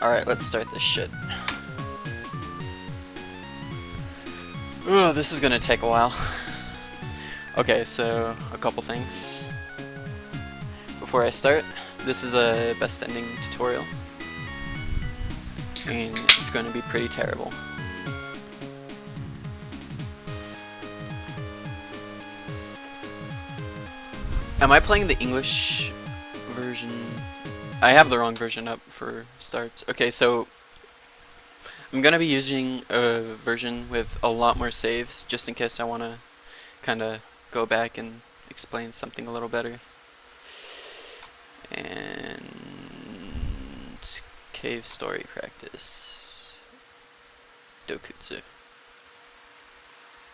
Alright, let's start this shit. Ooh, this is gonna take a while. Okay, so a couple things. Before I start, this is a best ending tutorial. And it's gonna be pretty terrible. Am I playing the English version? I have the wrong version up for starts. Okay, so I'm gonna be using a version with a lot more saves, just in case I wanna kinda go back and explain something a little better. And cave story practice. Dokutsu.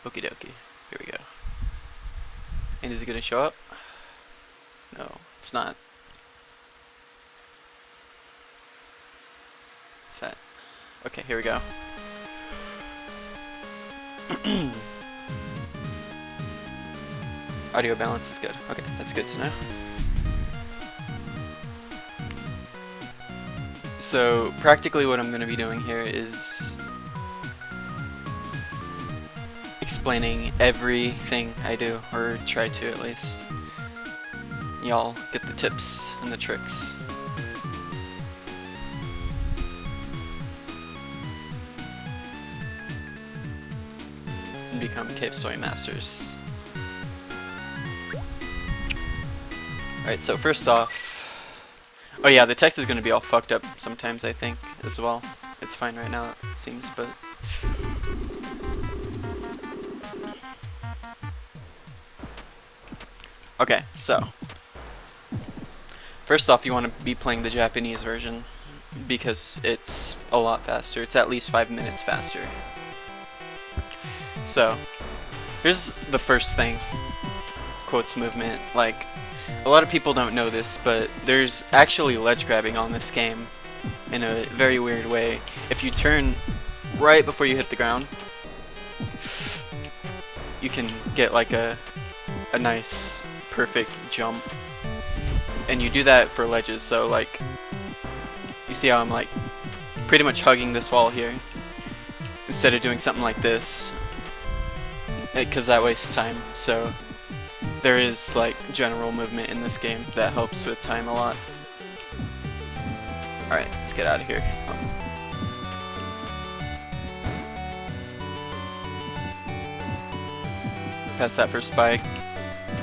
Okie dokie. Here we go. And is it gonna show up? No, it's not. What's that? Okay, here we go. Audio balance is good. Okay, that's good to know. So, practically what I'm going to be doing here is explaining everything I do, or try to at least. Y'all get the tips and the tricks. And become cave story masters. Alright, so first off, oh yeah, the text is going to be all fucked up sometimes, I think, as well. It's fine right now, it seems, but okay, so first off, you want to be playing the Japanese version because it's a lot faster. It's at least 5 minutes faster. So here's the first thing. Quotes movement. Like, a lot of people don't know this, but there's actually ledge grabbing on this game in a very weird way. If you turn right before you hit the ground, you can get like a nice perfect jump. And you do that for ledges, so like, you see how I'm like pretty much hugging this wall here instead of doing something like this, because that wastes time. So there is like general movement in this game that helps with time a lot. Alright, let's get out of here. Pass that first spike.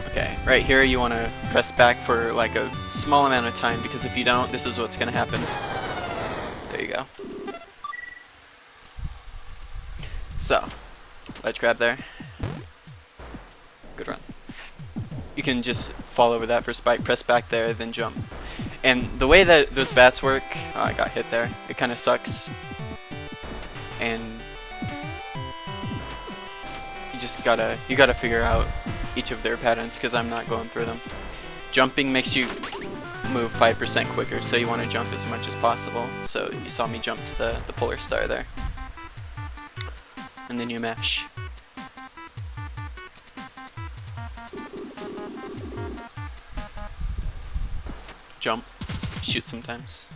Okay, right here you want to press back for like a small amount of time, because if you don't, this is what's going to happen. There you go. So, ledge grab there. Good run. You can just fall over that for spike, press back there, then jump. And the way that those bats work, oh, I got hit there. It kind of sucks. And you gotta figure out each of their patterns, because I'm not going through them. Jumping makes you move 5% quicker, so you want to jump as much as possible. So you saw me jump to the polar star there. And then you mash. Jump, shoot sometimes.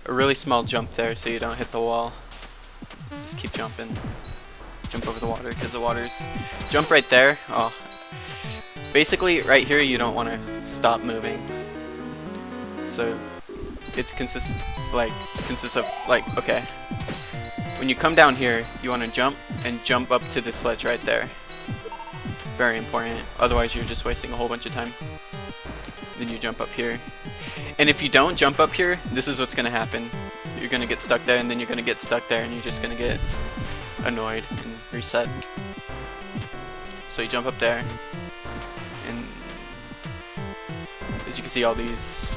A really small jump there so you don't hit the wall. Just keep jumping. Jump over the water, because the water's... Jump right there. Oh. Basically, right here you don't want to stop moving. So it's consists of like, okay. When you come down here, you want to jump and jump up to this ledge right there. Very important. Otherwise you're just wasting a whole bunch of time. Then you jump up here. And if you don't jump up here, this is what's going to happen. You're going to get stuck there, and then you're going to get stuck there, and you're just going to get annoyed and reset. So you jump up there, and as you can see, all these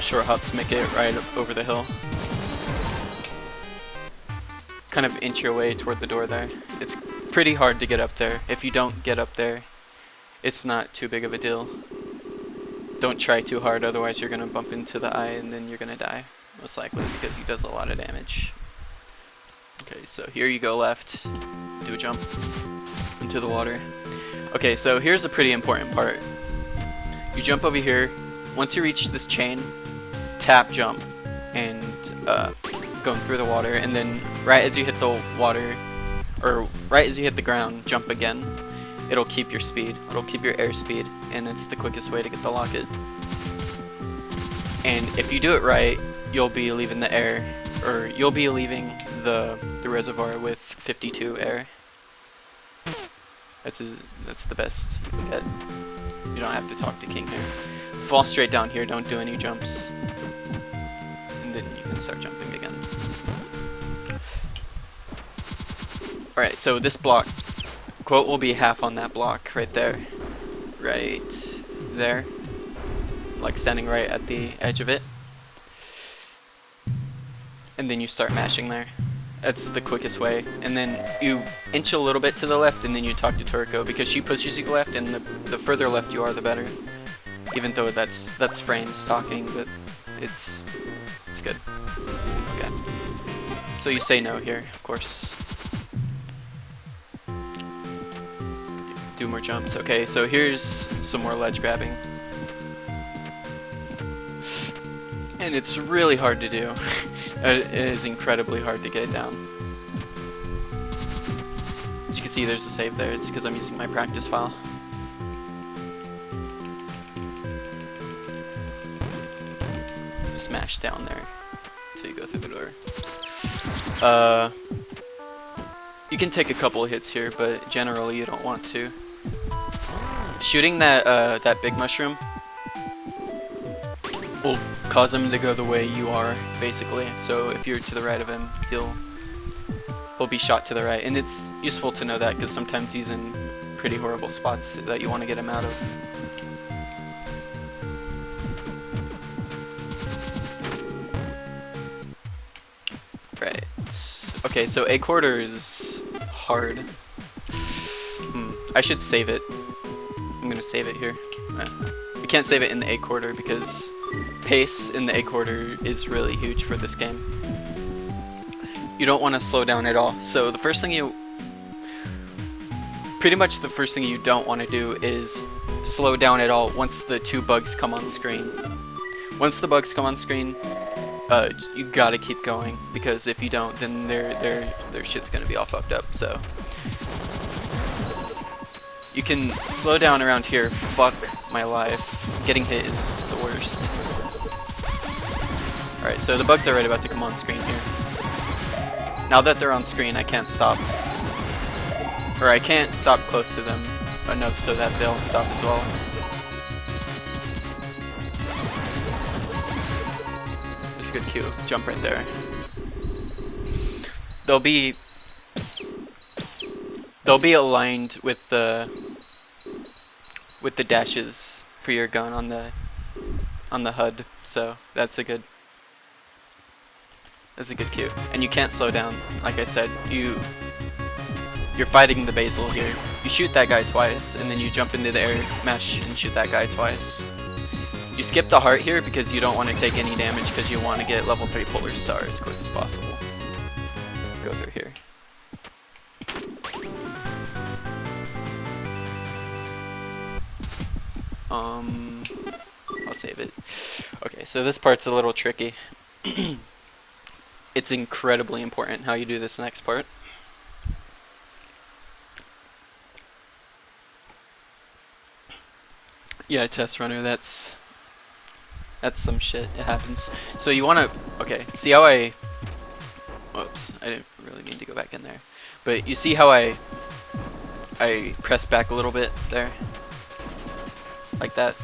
short hops make it right up over the hill. Kind of inch your way toward the door there. It's pretty hard to get up there. If you don't get up there, it's not too big of a deal. Don't try too hard, otherwise you're going to bump into the eye and then you're going to die, most likely, because he does a lot of damage. Okay, so here you go left, do a jump into the water. Okay, so here's a pretty important part. You jump over here, once you reach this chain, tap jump, and going through the water, and then right as you hit the water, or right as you hit the ground, jump again. It'll keep your speed. It'll keep your airspeed, and it's the quickest way to get the locket. And if you do it right, you'll be leaving the air, or you'll be leaving the reservoir with 52 air. That's the best you can get. You don't have to talk to King here. Fall straight down here. Don't do any jumps, and then you can start jumping again. All right. So this block. Quote will be half on that block right there. Right there. Like standing right at the edge of it. And then you start mashing there. That's the quickest way. And then you inch a little bit to the left, and then you talk to Turco, because she pushes you left, and the further left you are, the better. Even though that's frames talking, but it's good. Okay. So you say no here, of course. Do more jumps. Okay, so here's some more ledge grabbing. And it's really hard to do. It is incredibly hard to get down. As you can see, there's a save there. It's because I'm using my practice file. Just mash down there until you go through the door. You can take a couple of hits here, but generally you don't want to. Shooting that big mushroom will cause him to go the way you are, basically. So if you're to the right of him, he'll be shot to the right. And it's useful to know that, because sometimes he's in pretty horrible spots that you want to get him out of. Right. Okay, so a quarter is hard. I should save it. I'm gonna save it here. You can't save it in the A quarter because pace in the A quarter is really huge for this game. You don't want to slow down at all. So pretty much the first thing you don't want to do is slow down at all once the two bugs come on screen. Once the bugs come on screen, you gotta keep going, because if you don't, then their shit's gonna be all fucked up. So you can slow down around here. Fuck my life. Getting hit is the worst. Alright, so the bugs are right about to come on screen here. Now that they're on screen, I can't stop. Or I can't stop close to them enough so that they'll stop as well. There's a good cue. Jump right there. They'll be aligned with the dashes for your gun on the HUD, so that's a good cue. And you can't slow down. Like I said, you're fighting the basal here. You shoot that guy twice, and then you jump into the air, mash, and shoot that guy twice. You skip the heart here because you don't want to take any damage, because you want to get level 3 Polar Star as quick as possible. Go through here. I'll save it. Okay, so this part's a little tricky. It's incredibly important how you do this next part. Yeah, test runner, that's some shit. It happens. So you wanna, okay, see how whoops, I didn't really mean to go back in there. But you see how I press back a little bit there? Like that.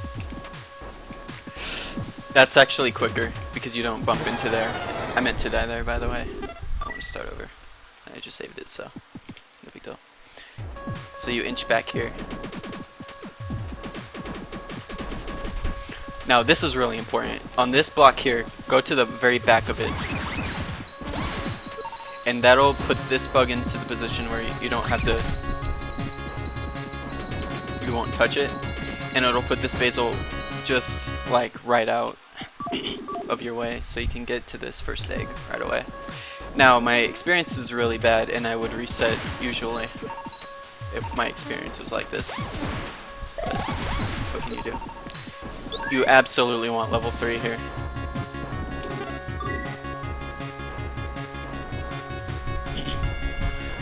That's actually quicker because you don't bump into there. I meant to die there, by the way. I want to start over. I just saved it, so no big deal. So you inch back here. Now this is really important. On this block here, go to the very back of it. And that'll put this bug into the position where you don't have to, you won't touch it. And it'll put this basal just like right out of your way, so you can get to this first egg right away. Now my experience is really bad, and I would reset usually if my experience was like this. But what can you do? You absolutely want level 3 here.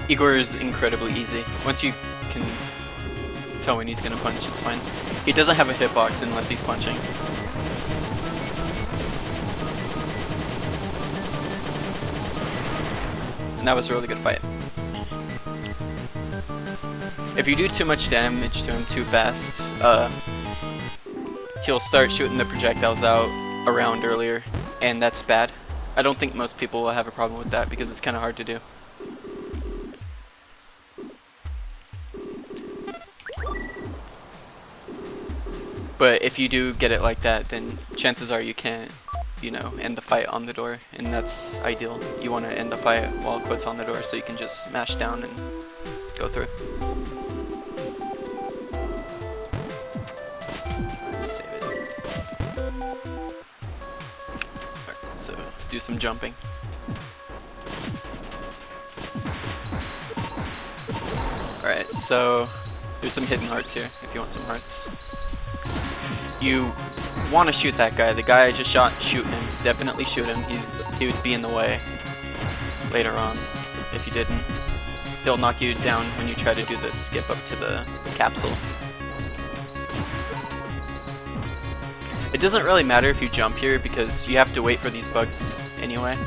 Eigor is incredibly easy. Once you can tell when he's gonna punch, it's fine. He doesn't have a hitbox unless he's punching. And that was a really good fight. If you do too much damage to him too fast, he'll start shooting the projectiles out around earlier, and that's bad. I don't think most people will have a problem with that because it's kind of hard to do. But if you do get it like that, then chances are you can't, you know, end the fight on the door, and that's ideal. You want to end the fight while Quote's on the door so you can just smash down and go through. Let's save it. Alright, so do some jumping. Alright, so there's some hidden hearts here if you want some hearts. You want to shoot that guy. The guy I just shot, shoot him. Definitely shoot him. He would be in the way later on if you didn't. He'll knock you down when you try to do the skip up to the capsule. It doesn't really matter if you jump here because you have to wait for these bugs anyway.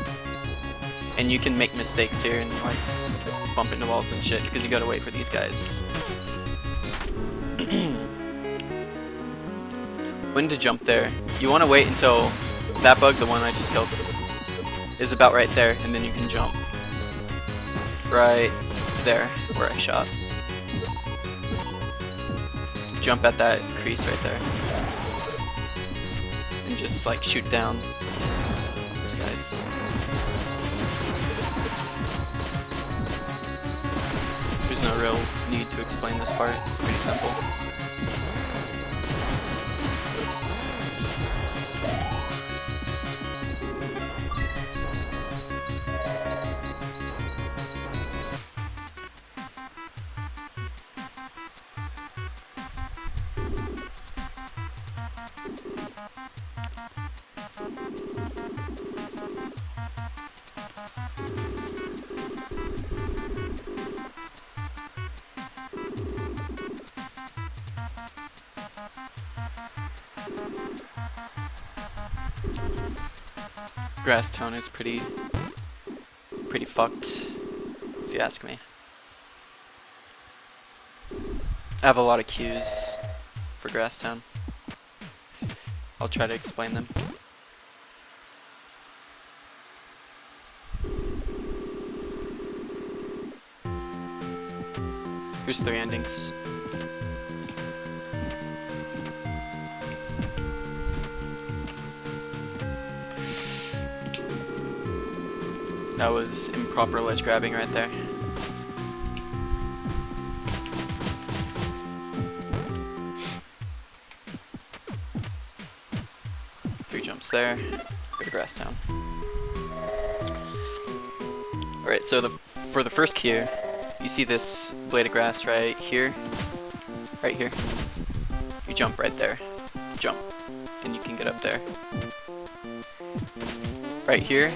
And you can make mistakes here and like bump into walls and shit because you gotta wait for these guys. When to jump there, you want to wait until that bug, the one I just killed, is about right there, and then you can jump right there where I shot. Jump at that crease right there and just like shoot down these guys. There's no real need to explain this part, it's pretty simple. Grass tone is pretty fucked, if you ask me. I have a lot of cues for Grass Town. I'll try to explain them. Here's 3 endings. That was improper ledge grabbing right there. Three jumps there. Go to Grass Town. Alright, so for the first cue, you see this blade of grass right here. Right here. You jump right there. Jump. And you can get up there. Right here,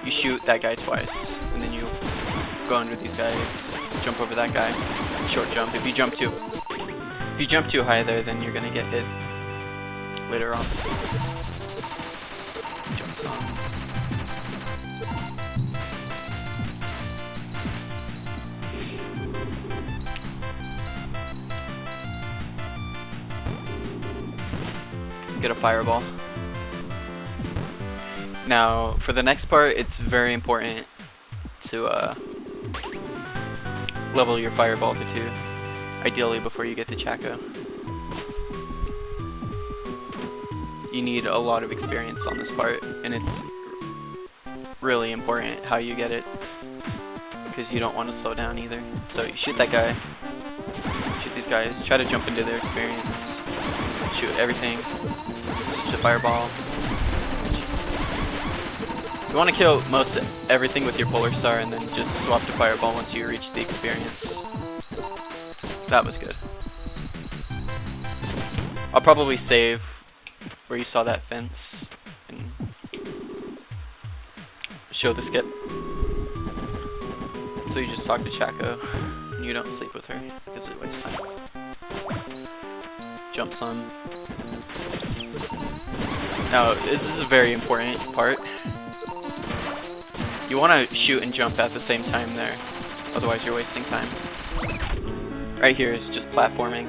you shoot that guy twice, and then you go under these guys, jump over that guy, short jump. If you jump too high there, then you're gonna get hit later on. Jumps on. Get a fireball. Now, for the next part, it's very important to level your fireball to 2, ideally before you get to Chako. You need a lot of experience on this part, and it's really important how you get it, because you don't want to slow down either. So you shoot that guy, shoot these guys, try to jump into their experience, shoot everything, switch to fireball. You want to kill most everything with your Polar Star and then just swap to Fireball once you reach the experience. That was good. I'll probably save where you saw that fence and show the skip. So you just talk to Chako, and you don't sleep with her, because it wastes time. Jumps on. Now, this is a very important part. You want to shoot and jump at the same time there, otherwise you're wasting time. Right here is just platforming.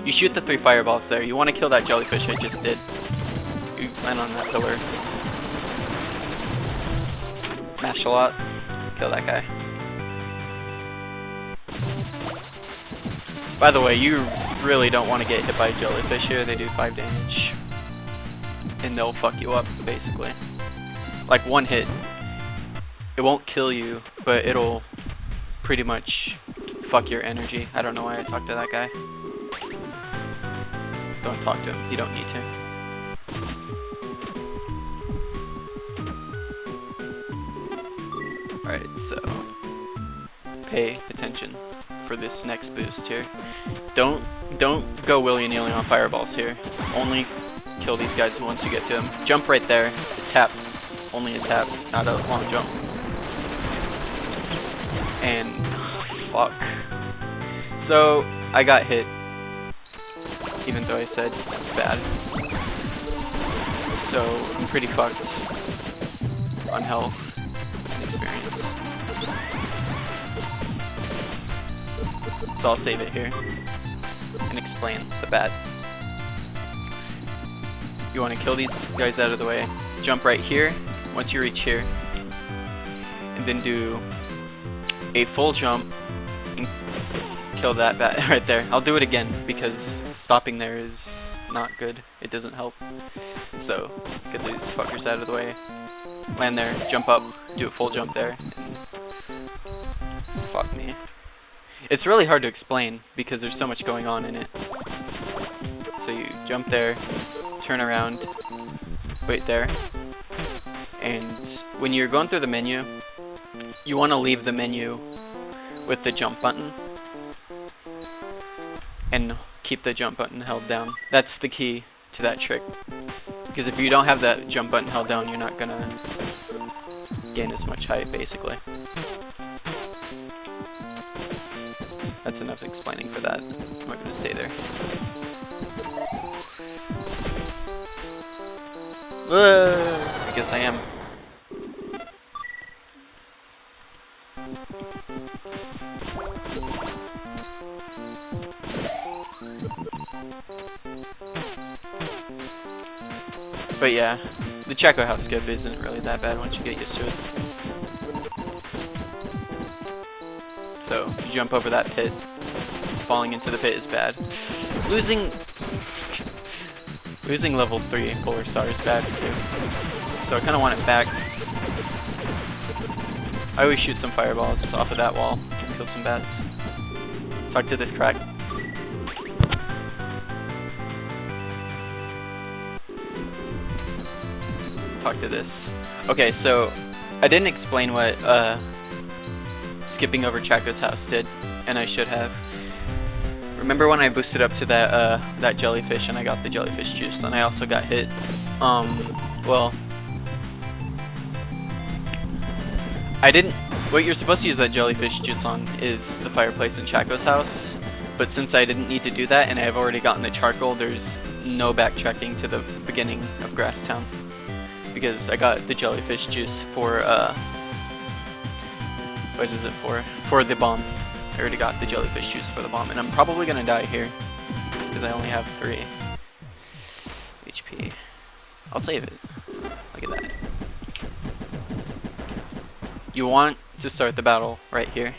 You shoot the 3 fireballs there. You want to kill that jellyfish I just did. You land on that pillar. Mash a lot. Kill that guy. By the way, you really don't want to get hit by jellyfish here. They do 5 damage. And they'll fuck you up, basically. Like, one hit. It won't kill you, but it'll pretty much fuck your energy. I don't know why I talked to that guy. Don't talk to him. You don't need to. Alright, so pay attention for this next boost here. Don't go willy-nilly on fireballs here. Only kill these guys once you get to them. Jump right there. A tap. Only a tap, not a long jump. And fuck. So I got hit, even though I said that's bad. So I'm pretty fucked on health and experience. So I'll save it here and explain the bad. You want to kill these guys out of the way. Jump right here once you reach here, and then do a full jump and kill that bat right there. I'll do it again because stopping there is not good. It doesn't help. So get these fuckers out of the way. Land there, jump up, do a full jump there. And fuck me. It's really hard to explain because there's so much going on in it. So you jump there, turn around, wait there, and when you're going through the menu, you want to leave the menu with the jump button and keep the jump button held down. That's the key to that trick, because if you don't have that jump button held down, you're not gonna gain as much height, basically. That's enough explaining for that. I'm not gonna stay there. I guess I am. But yeah, the Chako house skip isn't really that bad once you get used to it. So, you jump over that pit. Falling into the pit is bad. Losing level 3 Polar Star is bad too. So I kind of want it back. I always shoot some fireballs off of that wall. Kill some bats. Talk to this crack. Talk to this. Okay, so I didn't explain what skipping over Chako's house did, and I should have. Remember when I boosted up to that that jellyfish and I got the jellyfish juice, and I also got hit? Well, I didn't. What you're supposed to use that jellyfish juice on is the fireplace in Chako's house, but since I didn't need to do that and I've already gotten the charcoal, there's no backtracking to the beginning of Grass Town, because I got the jellyfish juice for what is it for? For the bomb. I already got the jellyfish juice for the bomb, and I'm probably gonna die here because I only have 3 HP. I'll save it. Look at that. You want to start the battle right here,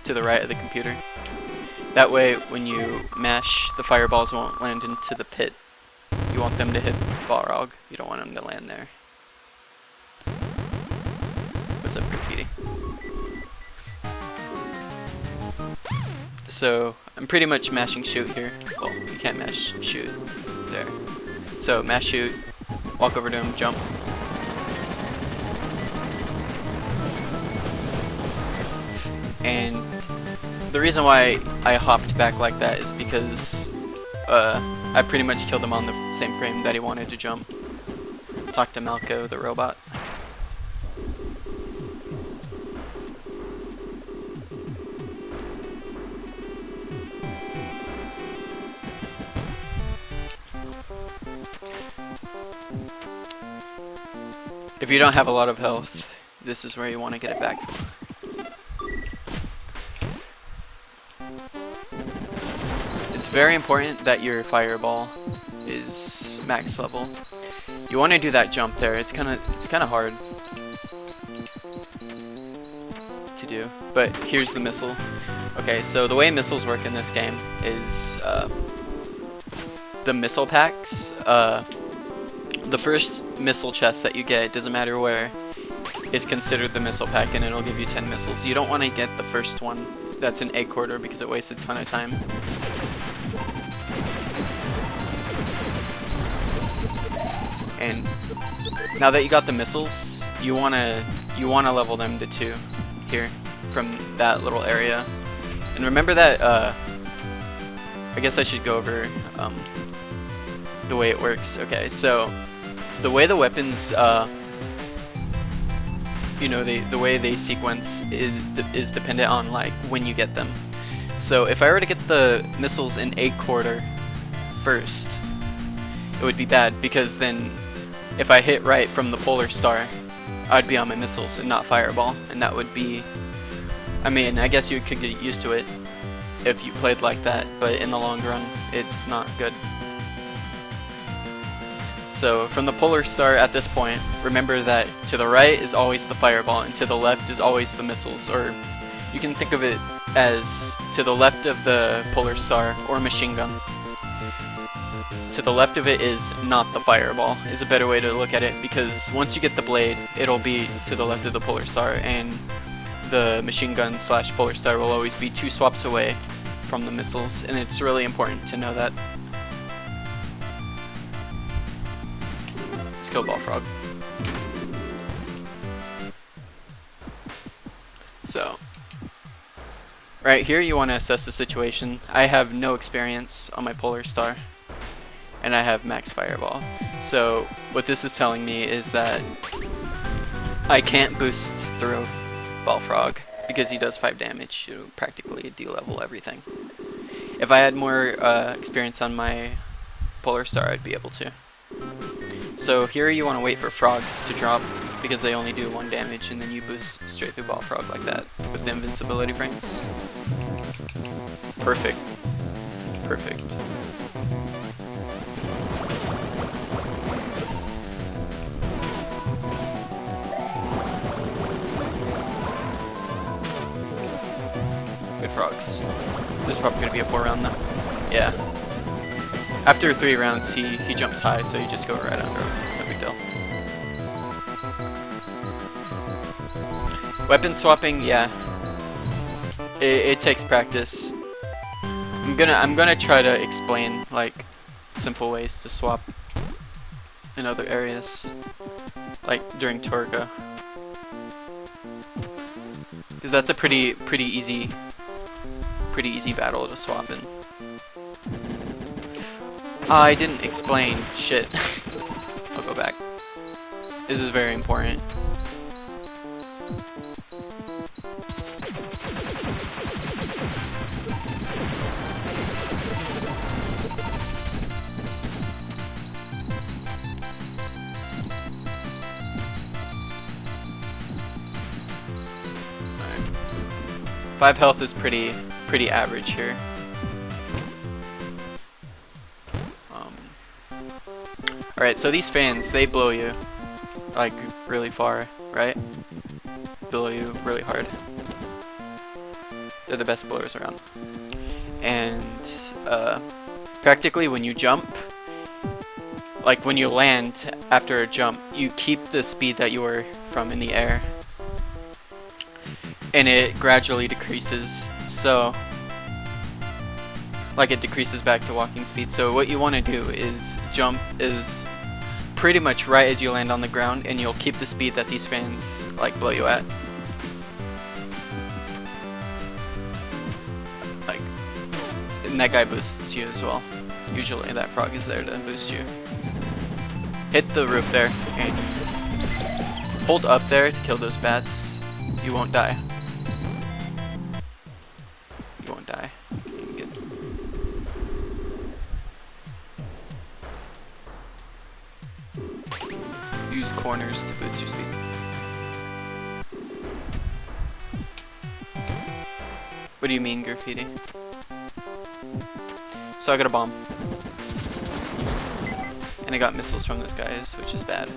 to the right of the computer. That way, when you mash, the fireballs won't land into the pit. You want them to hit Ballfrog. You don't want them to land there. What's up, graffiti? So I'm pretty much mashing shoot here. Well, you can't mash shoot there. So mash shoot, walk over to him, jump. And the reason why I hopped back like that is because I pretty much killed him on the same frame that he wanted to jump. Talk to Malco, the robot. If you don't have a lot of health, this is where you want to get it back. It's very important that your fireball is max level. You want to do that jump there. It's kind of hard to do, but here's the missile. Okay, so the way missiles work in this game is the missile packs. The first missile chest that you get, doesn't matter where, is considered the missile pack, and it'll give you 10 missiles. You don't want to get the first one that's an Eigor because it wastes a ton of time. And now that you got the missiles, you wanna level them to 2 here from that little area. And remember that I guess I should go over the way it works. Okay, so the way the weapons you know, the way they sequence is dependent on like when you get them. So if I were to get the missiles in Eigor first, it would be bad, because then if I hit right from the polar star, I'd be on my missiles and not fireball, and that would be, I mean, I guess you could get used to it if you played like that, but in the long run, it's not good. So from the polar star at this point, remember that to the right is always the fireball and to the left is always the missiles, or you can think of it as to the left of the polar star or machine gun. To the left of it is not the fireball, is a better way to look at it, because once you get the blade, it'll be to the left of the polar star, and the machine gun slash polar star will always be 2 swaps away from the missiles, and it's really important to know that. Let's kill Ballfrog. So, right here you want to assess the situation. I have no experience on my polar star, and I have max fireball. So what this is telling me is that I can't boost through Ballfrog because he does 5 damage. You practically de-level everything. If I had more experience on my polar star, I'd be able to. So here you want to wait for frogs to drop because they only do 1 damage, and then you boost straight through Ballfrog like that with the invincibility frames. Perfect. Perfect. Good frogs. This is probably going to be a 4 round though. Yeah. After 3 rounds, he jumps high, so you just go right under him. No big deal. Weapon swapping, yeah. It takes practice. I'm gonna try to explain like simple ways to swap in other areas, like during Torga, because that's a pretty easy battle to swap in. I didn't explain shit. I'll go back. This is very important. Alright. 5 health is pretty average here. Alright, so these fans, they blow you like really far, right? Blow you really hard. They're the best blowers around. And practically when you jump, like when you land after a jump, you keep the speed that you were from in the air, and it gradually decreases. So like it decreases back to walking speed. So what you want to do is jump is pretty much right as you land on the ground, and you'll keep the speed that these fans like blow you at. Like, and that guy boosts you as well. Usually that frog is there to boost you. Hit the roof there and hold up there to kill those bats. You won't die. You won't die. use corners to boost your speed. What do you mean, graffiti? So I got a bomb. And I got missiles from those guys, which is bad.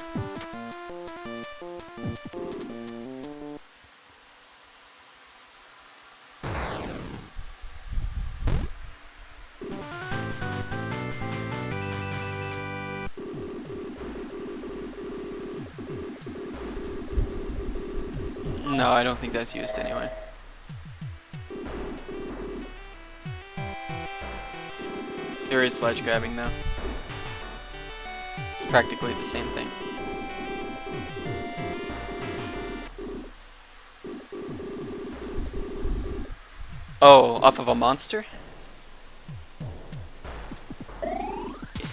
No, I don't think that's used anyway. There is ledge grabbing though. It's practically the same thing. Oh, off of a monster?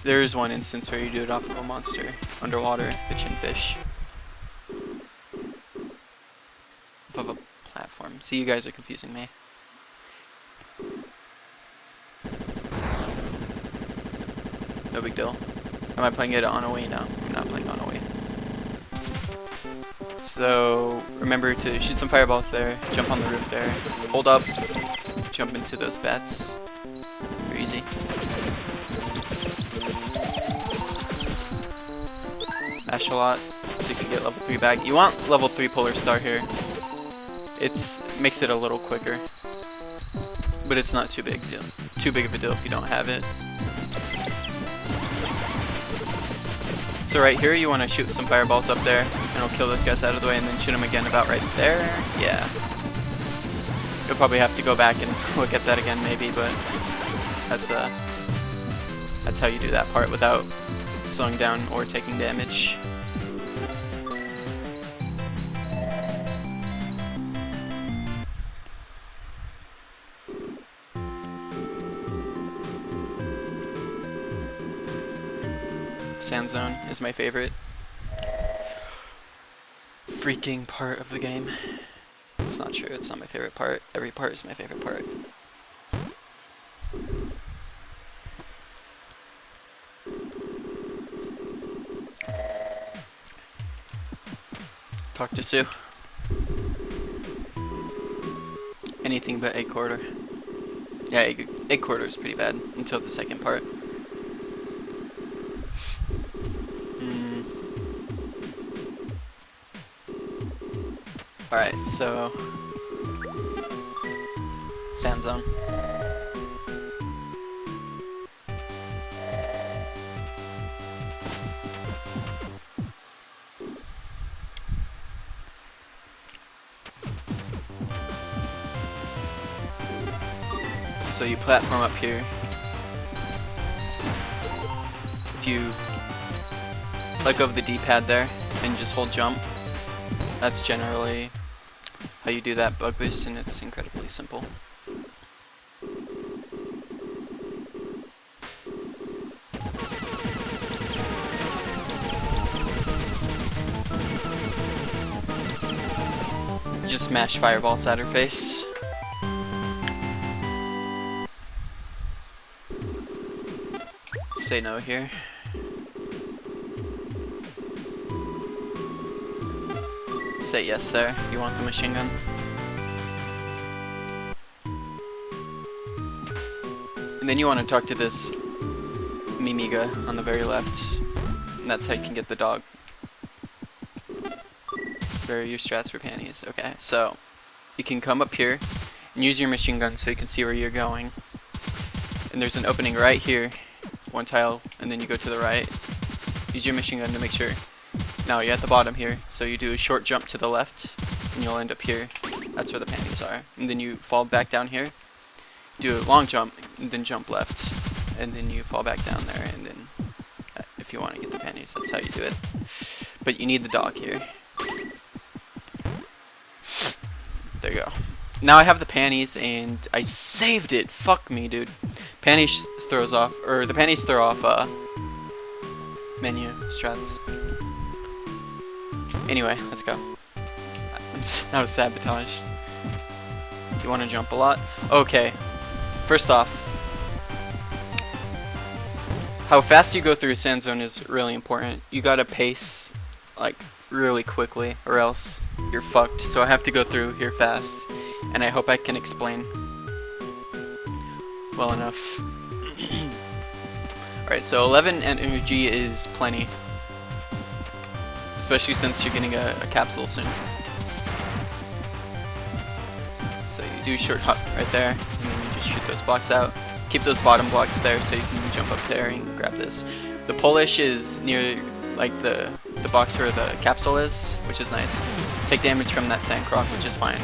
There is one instance where you do it off of a monster. Underwater, the chinfish. Off of a platform. See, you guys are confusing me. No big deal. Am I playing it on a way? No, I'm not playing on a way. So remember to shoot some fireballs there, jump on the roof there, hold up, jump into those bats. Very easy. Mash a lot so you can get level 3 back. You want level 3 Polar Star here. It makes it a little quicker, but it's not too big of a deal if you don't have it. So right here you want to shoot some fireballs up there and it'll kill those guys out of the way, and then shoot them again about right there. Yeah. You'll probably have to go back and look at that again maybe, but that's how you do that part without slowing down or taking damage. Sand zone is my favorite freaking part of the game. It's not true, it's not my favorite part. Every part is my favorite part. Talk to Sue. Anything but egg corridor. Yeah, egg corridor is pretty bad until the second part. Alright, so sand zone. So you platform up here. If you let go of the D-pad there and just hold jump, that's generally how you do that bug boost, and it's incredibly simple. Just smash fireballs at her face. Say no here. Say yes there. You want the machine gun. And then you want to talk to this Mimiga on the very left. And that's how you can get the dog. What are your strats for panties? Okay, so you can come up here and use your machine gun so you can see where you're going. And there's an opening right here. One tile, and then you go to the right. Use your machine gun to make sure. Now you're at the bottom here, so you do a short jump to the left, and you'll end up here. That's where the panties are. And then you fall back down here, do a long jump, and then jump left, and then you fall back down there, and then if you want to get the panties, that's how you do it. But you need the dog here. There you go. Now I have the panties, and I saved it. Fuck me, dude. Panties throws off, or the panties throw off menu strats. Anyway, let's go. That was sabotaged. You want to jump a lot? Okay. First off, how fast you go through a sand zone is really important. You gotta pace like really quickly, or else you're fucked. So I have to go through here fast, and I hope I can explain well enough. Alright, so 11 energy is plenty, especially since you're getting a capsule soon. So you do short hop right there, and then you just shoot those blocks out. Keep those bottom blocks there so you can jump up there and grab this. The Polish is near like the box where the capsule is, which is nice. Take damage from that sand croc, which is fine.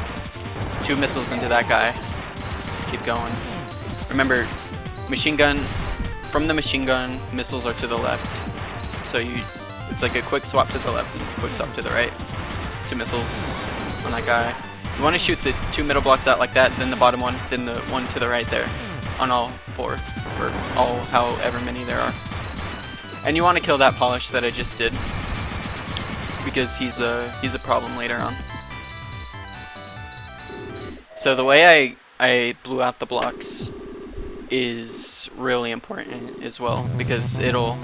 2 missiles into that guy. Just keep going. Remember, machine gun, from the machine gun, missiles are to the left. So it's like a quick swap to the left and a quick swap to the right. 2 missiles on that guy. You want to shoot the 2 middle blocks out like that, then the bottom one, then the one to the right there. On all 4, or all however many there are. And you want to kill that polish that I just did, because he's a problem later on. So the way I blew out the blocks is really important as well, because it'll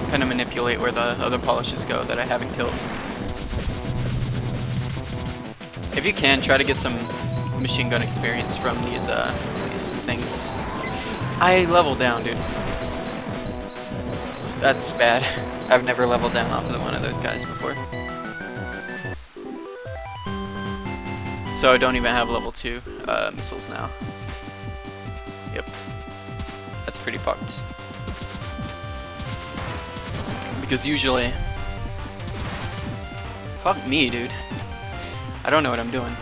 kind of manipulate where the other polishes go that I haven't killed. If you can, try to get some machine gun experience from these things. I leveled down, dude. That's bad. I've never leveled down off of one of those guys before. So I don't even have level 2 missiles now. Yep. That's pretty fucked. Because usually... Fuck me, dude. I don't know what I'm doing.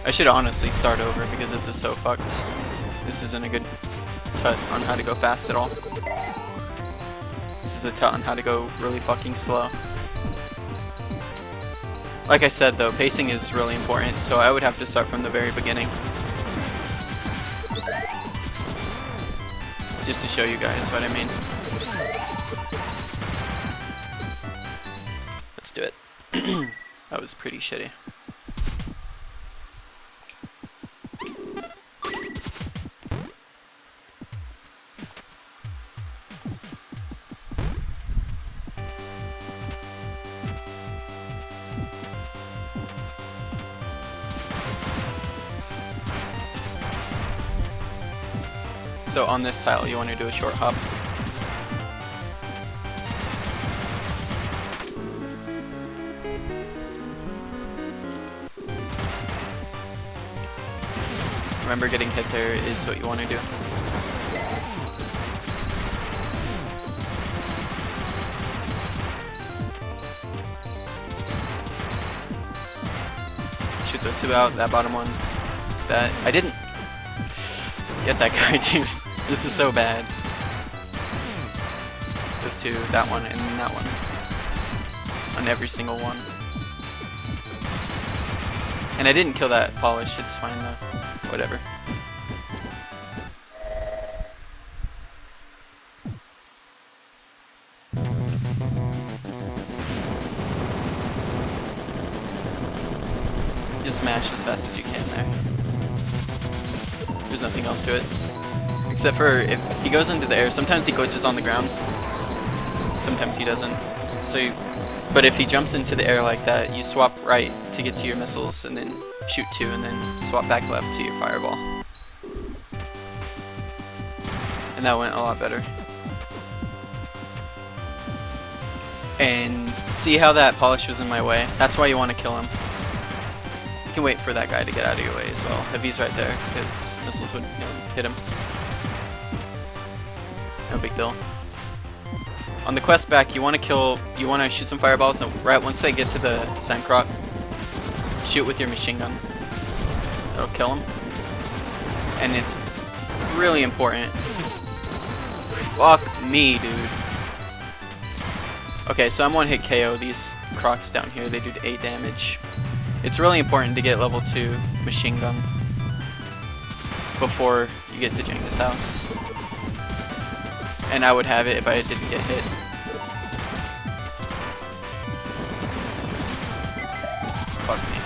I should honestly start over because this is so fucked. This isn't a good tut on how to go fast at all. This is a tut on how to go really fucking slow. Like I said though, pacing is really important, so I would have to start from the very beginning. Just to show you guys what I mean. Let's do it. That was pretty shitty. So on this tile, you want to do a short hop. Remember, getting hit there is what you want to do. Shoot those 2 out, that bottom one. That, I didn't get that guy, dude. This is so bad. Those 2, that one, and that one. On every single one. And I didn't kill that polish, it's fine though. Whatever. Just smash as fast as you can there. There's nothing else to it. Except for if he goes into the air, sometimes he glitches on the ground. Sometimes he doesn't. So, but if he jumps into the air like that, you swap right to get to your missiles, and then shoot 2, and then swap back left to your fireball. And that went a lot better. And see how that polish was in my way? That's why you want to kill him. You can wait for that guy to get out of your way as well, if he's right there, because missiles would, hit him. No big deal. On the quest back, you want to shoot some fireballs, and right once they get to the sandcroc, shoot with your machine gun. That'll kill him. And it's really important. Fuck me, dude. Okay, so I'm one hit KO these crocs down here. They do 8 damage. It's really important to get level 2 machine gun before you get to Jenga's house. And I would have it if I didn't get hit. Fuck me.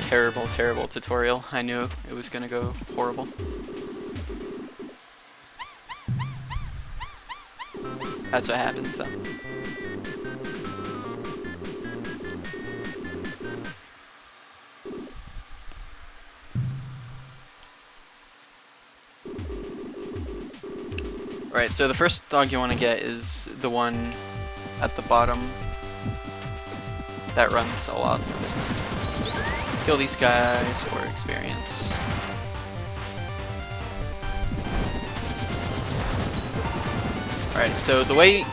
Terrible, terrible tutorial. I knew it was gonna go horrible. That's what happens though. Alright, so the first dog you want to get is the one at the bottom that runs a lot. Kill these guys for experience. Alright, so the way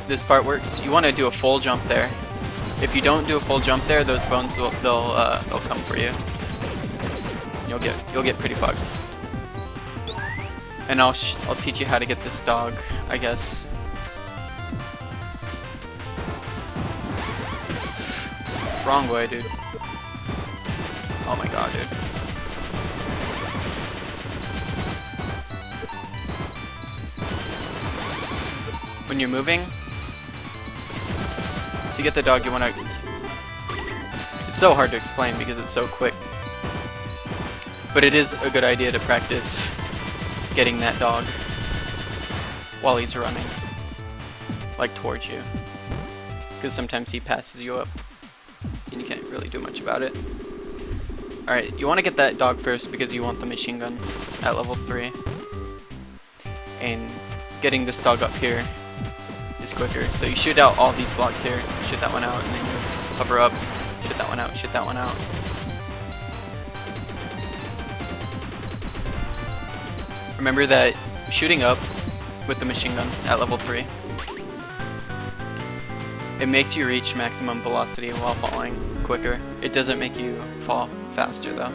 this part works, you want to do a full jump there. If you don't do a full jump there, those bones they'll come for you. You'll get pretty bugged. And I'll teach you how to get this dog, I guess. Wrong way, dude. Oh my god, dude. When you're moving, to get the dog you want to... It's so hard to explain because it's so quick. But it is a good idea to practice getting that dog while he's running, like towards you. Because sometimes he passes you up and you can't really do much about it. Alright, you want to get that dog first because you want the machine gun at level 3. And getting this dog up here is quicker. So you shoot out all these blocks here, shoot that one out, and then you hover up, shoot that one out, shoot that one out. Remember that shooting up with the machine gun at level 3, it makes you reach maximum velocity while falling quicker. It doesn't make you fall faster though.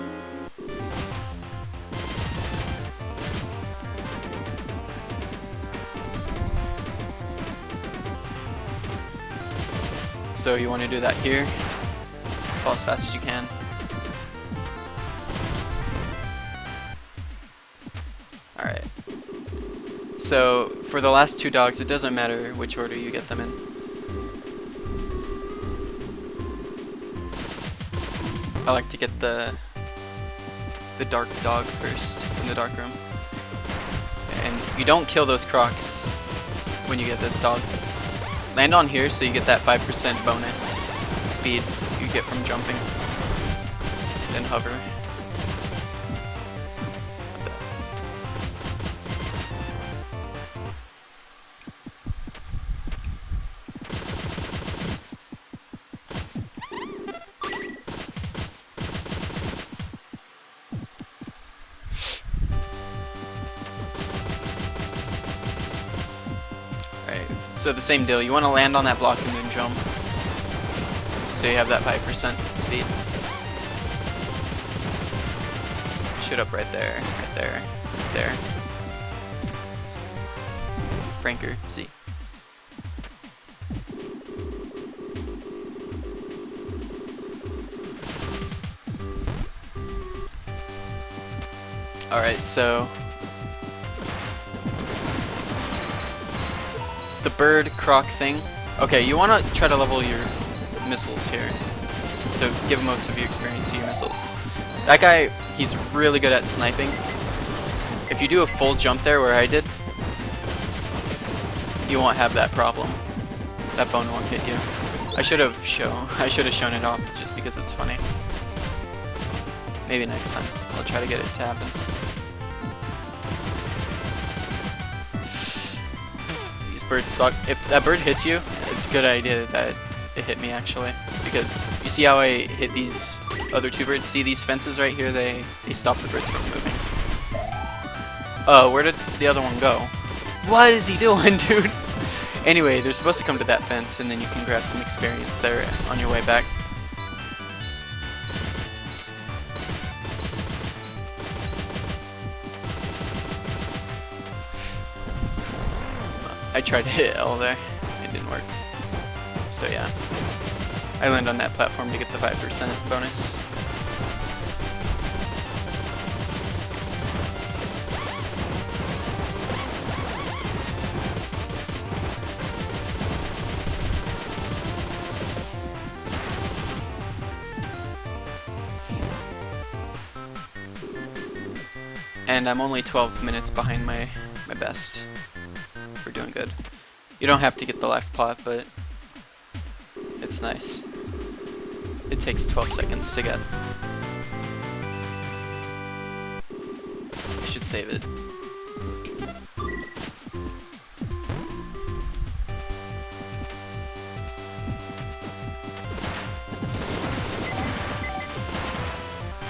So you want to do that here, fall as fast as you can. Alright. So for the last 2 dogs, it doesn't matter which order you get them in. I like to get the dark dog first in the dark room. And you don't kill those crocs when you get this dog. Land on here so you get that 5% bonus speed you get from jumping. Then hover. So the same deal, you want to land on that block and then jump. So you have that 5% speed. Shoot up right there, right there, right there. Franker, see. Alright, so the bird croc thing. Okay, you want to try to level your missiles here. So give most of your experience to your missiles. That guy, he's really good at sniping. If you do a full jump there where I did, you won't have that problem. That bone won't hit you. I should have shown it off just because it's funny. Maybe next time. I'll try to get it to happen. Birds suck. If that bird hits you, it's a good idea that it hit me actually, because you see how I hit these other 2 birds? See these fences right here? They stop the birds from moving. Where did the other one go? What is he doing, dude? Anyway, they're supposed to come to that fence and then you can grab some experience there on your way back. I tried to hit L there, it didn't work. So yeah, I land on that platform to get the 5% bonus. And I'm only 12 minutes behind my best we're doing good. You don't have to get the life pot, but it's nice. It takes 12 seconds to get. You should save it.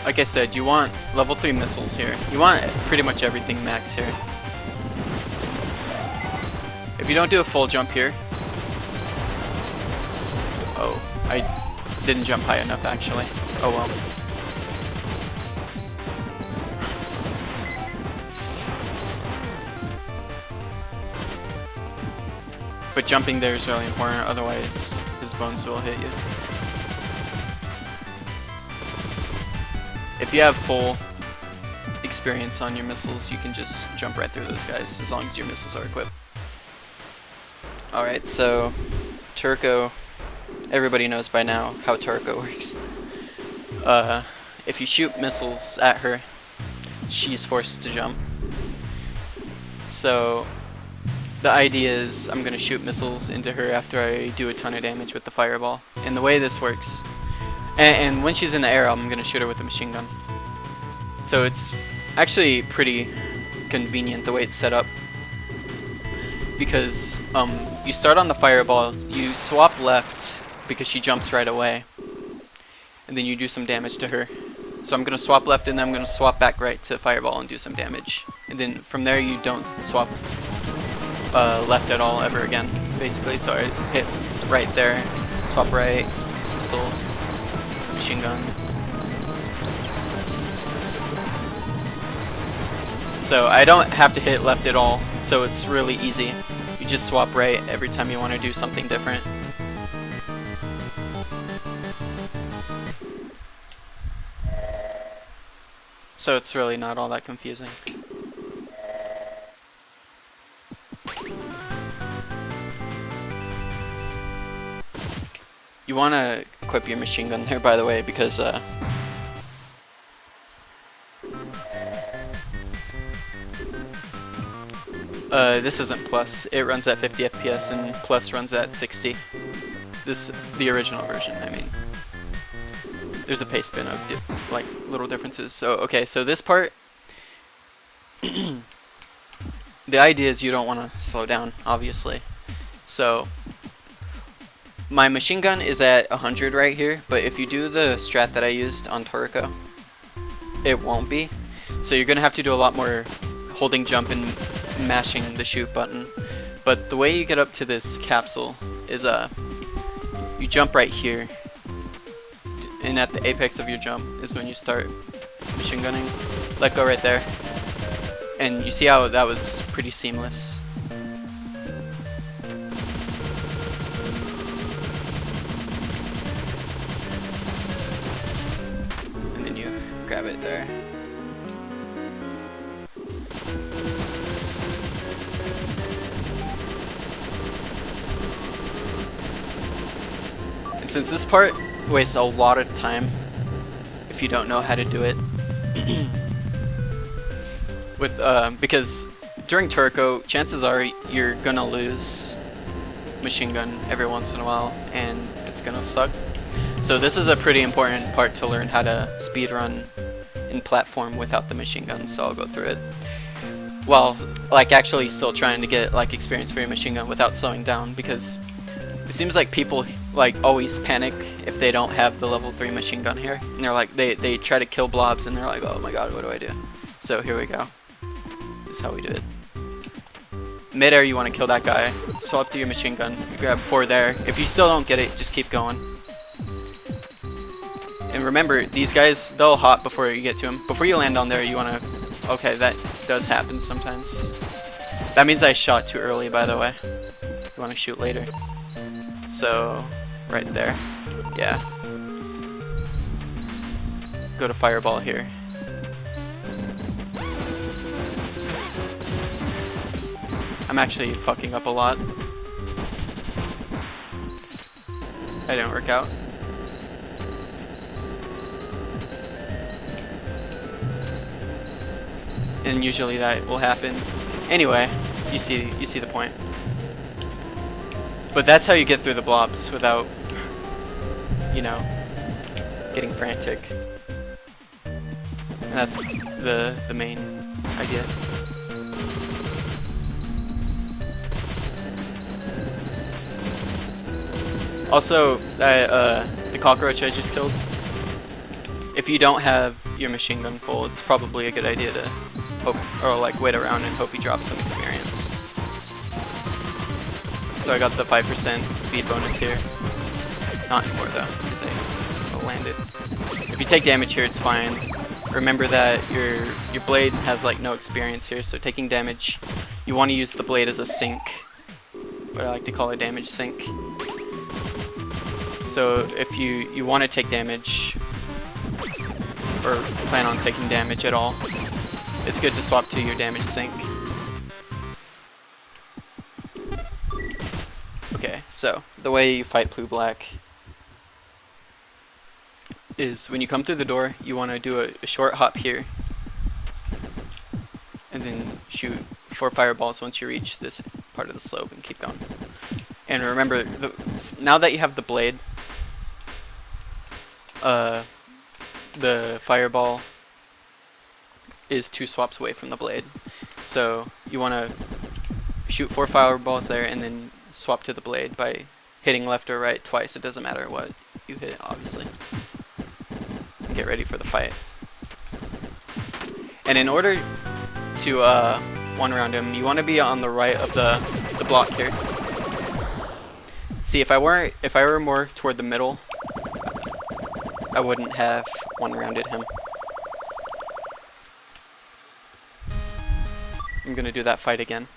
Like I said, you want level 3 missiles here. You want pretty much everything max here. If you don't do a full jump here... Oh, I didn't jump high enough actually. Oh well. But jumping there is really important, otherwise his bones will hit you. If you have full experience on your missiles, you can just jump right through those guys, as long as your missiles are equipped. Alright, so Chako, everybody knows by now how Chako works. If you shoot missiles at her, she's forced to jump. So the idea is I'm going to shoot missiles into her after I do a ton of damage with the fireball. And the way this works, and when she's in the air, I'm going to shoot her with a machine gun. So it's actually pretty convenient the way it's set up. Because you start on the fireball, you swap left because she jumps right away. And then you do some damage to her. So I'm going to swap left and then I'm going to swap back right to fireball and do some damage. And then from there you don't swap left at all ever again, basically. So I hit right there, swap right, missiles, machine gun. So I don't have to hit left at all, so it's really easy. You just swap right every time you want to do something different. So it's really not all that confusing. You want to equip your machine gun there, by the way, because this isn't plus. It runs at 50 FPS and plus runs at 60. The original version, I mean. There's a pace bin of like little differences. So okay, so this part, the idea is you don't want to slow down, obviously. So my machine gun is at 100 right here, but if you do the strat that I used on Chako, it won't be. So you're gonna have to do a lot more holding jump and mashing the shoot button. But the way you get up to this capsule is you jump right here, and at the apex of your jump is when you start machine gunning. Let go right there, and you see how that was pretty seamless. And then you grab it there. And since this part wastes a lot of time if you don't know how to do it, with because during Chako, chances are you're gonna lose machine gun every once in a while, and it's gonna suck. So this is a pretty important part to learn how to speedrun in platform without the machine gun. So I'll go through it. Well, like actually still trying to get like experience for your machine gun without slowing down, because it seems like people like always panic if they don't have the level 3 machine gun here, and they're like they try to kill blobs and they're like, oh my god, what do I do? So here we go. This is how we do it. Mid-air, you want to kill that guy, swap to your machine gun, you grab 4 there. If you still don't get it, just keep going. And remember, these guys, they'll hop before you get to them. Before you land on there, you want to... Okay, that does happen sometimes. That means I shot too early, by the way. You want to shoot later. So, right there. Yeah. Go to fireball here. I'm actually fucking up a lot. That didn't work out. And usually that will happen. Anyway, you see the point. But that's how you get through the blobs without, you know, getting frantic. And that's the main idea. Also, the cockroach I just killed, if you don't have your machine gun full, it's probably a good idea to hope, or like wait around and hope you drop some experience. So I got the 5% speed bonus here. Not anymore though, because I landed. If you take damage here, it's fine. Remember that your blade has like no experience here, so taking damage, you want to use the blade as a sink. What I like to call a damage sink. So if you want to take damage, or plan on taking damage at all, it's good to swap to your damage sink. Okay, so the way you fight blue black is when you come through the door, you want to do a short hop here, and then shoot 4 fireballs once you reach this part of the slope and keep going. And remember, now that you have the blade, the fireball is 2 swaps away from the blade. So you want to shoot 4 fireballs there and then swap to the blade by hitting left or right twice. It doesn't matter what you hit, obviously. Get ready for the fight. And in order to one round him, you want to be on the right of the block here. See, if I were more toward the middle, I wouldn't have one rounded him. I'm gonna do that fight again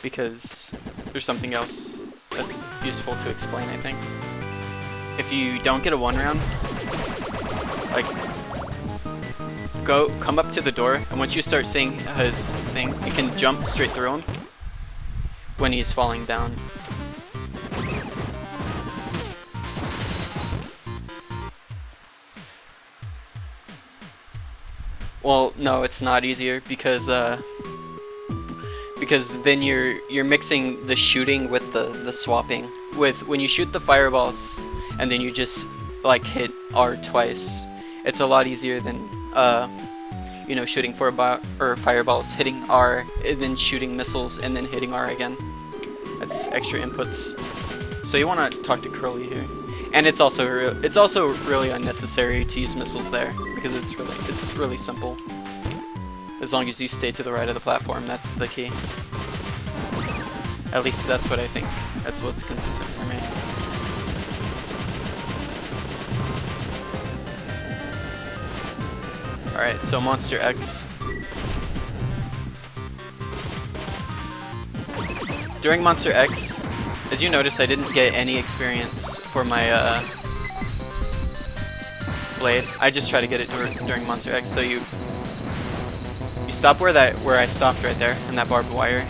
because there's something else that's useful to explain, I think. If you don't get a 1 round, like, come up to the door, and once you start seeing his thing, you can jump straight through him when he's falling down. Well, no, it's not easier because then you're mixing the shooting with the swapping. When you shoot the fireballs and then you just like hit R twice, it's a lot easier than you know, shooting fireballs, hitting R, and then shooting missiles and then hitting R again. That's extra inputs. So you want to talk to Curly here. And it's also really unnecessary to use missiles there because it's really simple. As long as you stay to the right of the platform, that's the key. At least that's what I think. That's what's consistent for me. Alright, so Monster X. During Monster X, as you notice, I didn't get any experience for my blade. I just try to get it during Monster X. So you stop where I stopped right there in that barbed wire,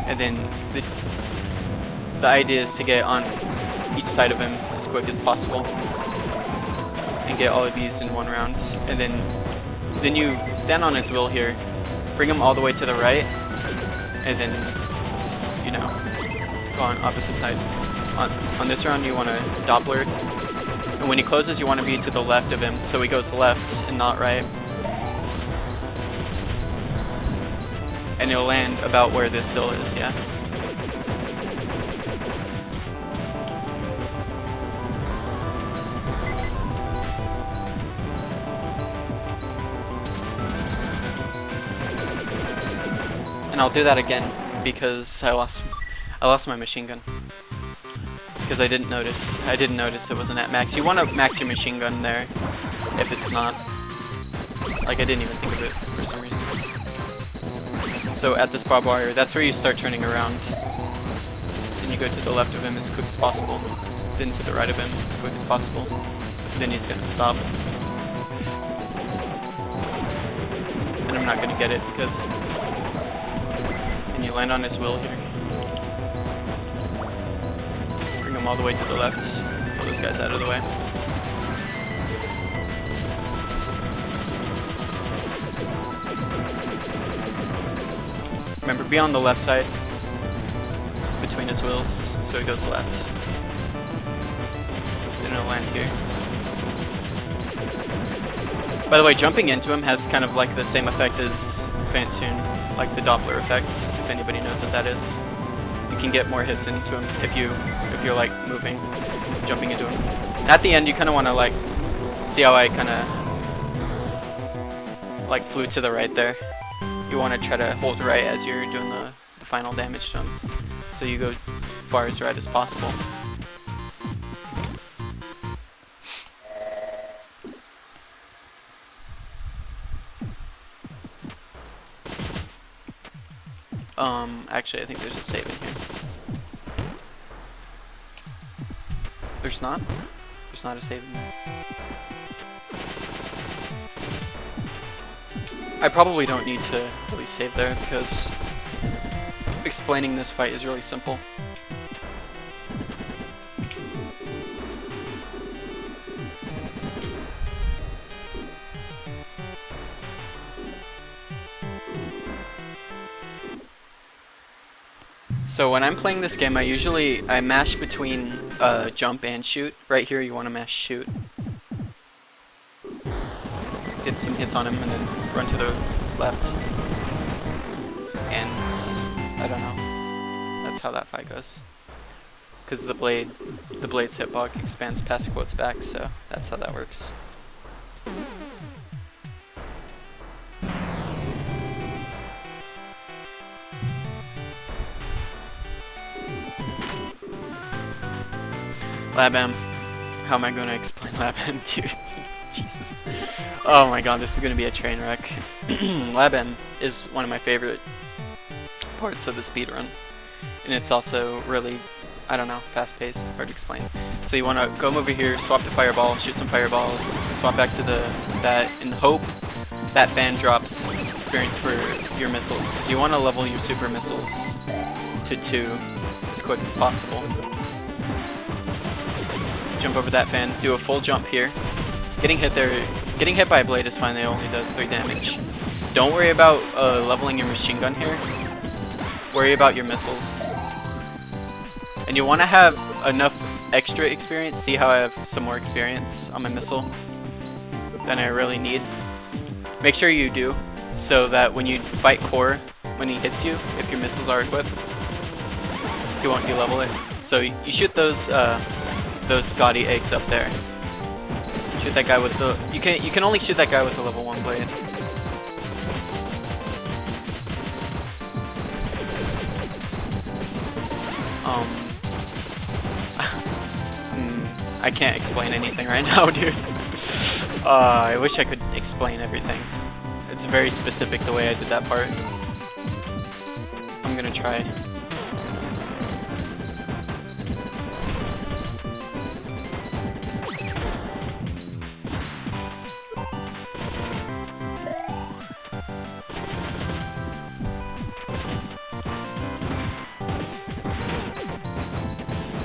and then the idea is to get on each side of him as quick as possible and get all of these in 1 round. And then you stand on his wheel here, bring him all the way to the right, and then, you know, go on opposite side. On this round you want to Doppler, and when he closes you want to be to the left of him, so he goes left and not right. And he'll land about where this hill is, yeah? And I'll do that again because I lost my machine gun. Because I didn't notice it wasn't at max. You want to max your machine gun there if it's not. Like, I didn't even think of it for some reason. So at this barbed wire, that's where you start turning around. And you go to the left of him as quick as possible. Then to the right of him as quick as possible. Then he's gonna stop. And I'm not gonna get it because... And you land on his wheel here. Bring him all the way to the left. Pull those guys out of the way. Remember, be on the left side. controlling his wheels, so he goes left. Then it'll land here. By the way, jumping into him has kind of like the same effect as Phantoon, like the Doppler effect, if anybody knows what that is. You can get more hits into him if you're like moving, jumping into him. At the end, you kind of want to like see how I kind of like flew to the right there. You want to try to hold right as you're doing the final damage to him, so you go far as right as possible. Actually, I think there's a save in here. There's not? There's not a save in there. I probably don't need to really save there because explaining this fight is really simple. So when I'm playing this game, I mash between jump and shoot. Right here, you want to mash shoot. Get some hits on him and then run to the left. And I don't know. That's how that fight goes. Because the blade's hitbox expands past quotes back, so that's how that works. Labam. How am I going to explain Labam, dude? Jesus. Oh my god, this is going to be a train wreck. Labam is one of my favorite parts of the speedrun. And it's also really, I don't know, fast-paced, hard to explain. So you want to come over here, swap to fireball, shoot some fireballs, swap back to that, and hope that fan drops experience for your missiles. Because you want to level your super missiles to 2 as quick as possible. Jump over that fan, do a full jump here. Getting hit there, getting hit by a blade is fine, it only does 3 damage. Don't worry about leveling your machine gun here. Worry about your missiles. And you want to have enough extra experience. See how I have some more experience on my missile than I really need. Make sure you do, so that when you fight Core, when he hits you, if your missiles are equipped, he won't de-level it. So you shoot those gaudy eggs up there. Shoot that guy with the... You can only shoot that guy with the level 1 blade. I can't explain anything right now, dude. I wish I could explain everything. It's very specific the way I did that part. I'm gonna try.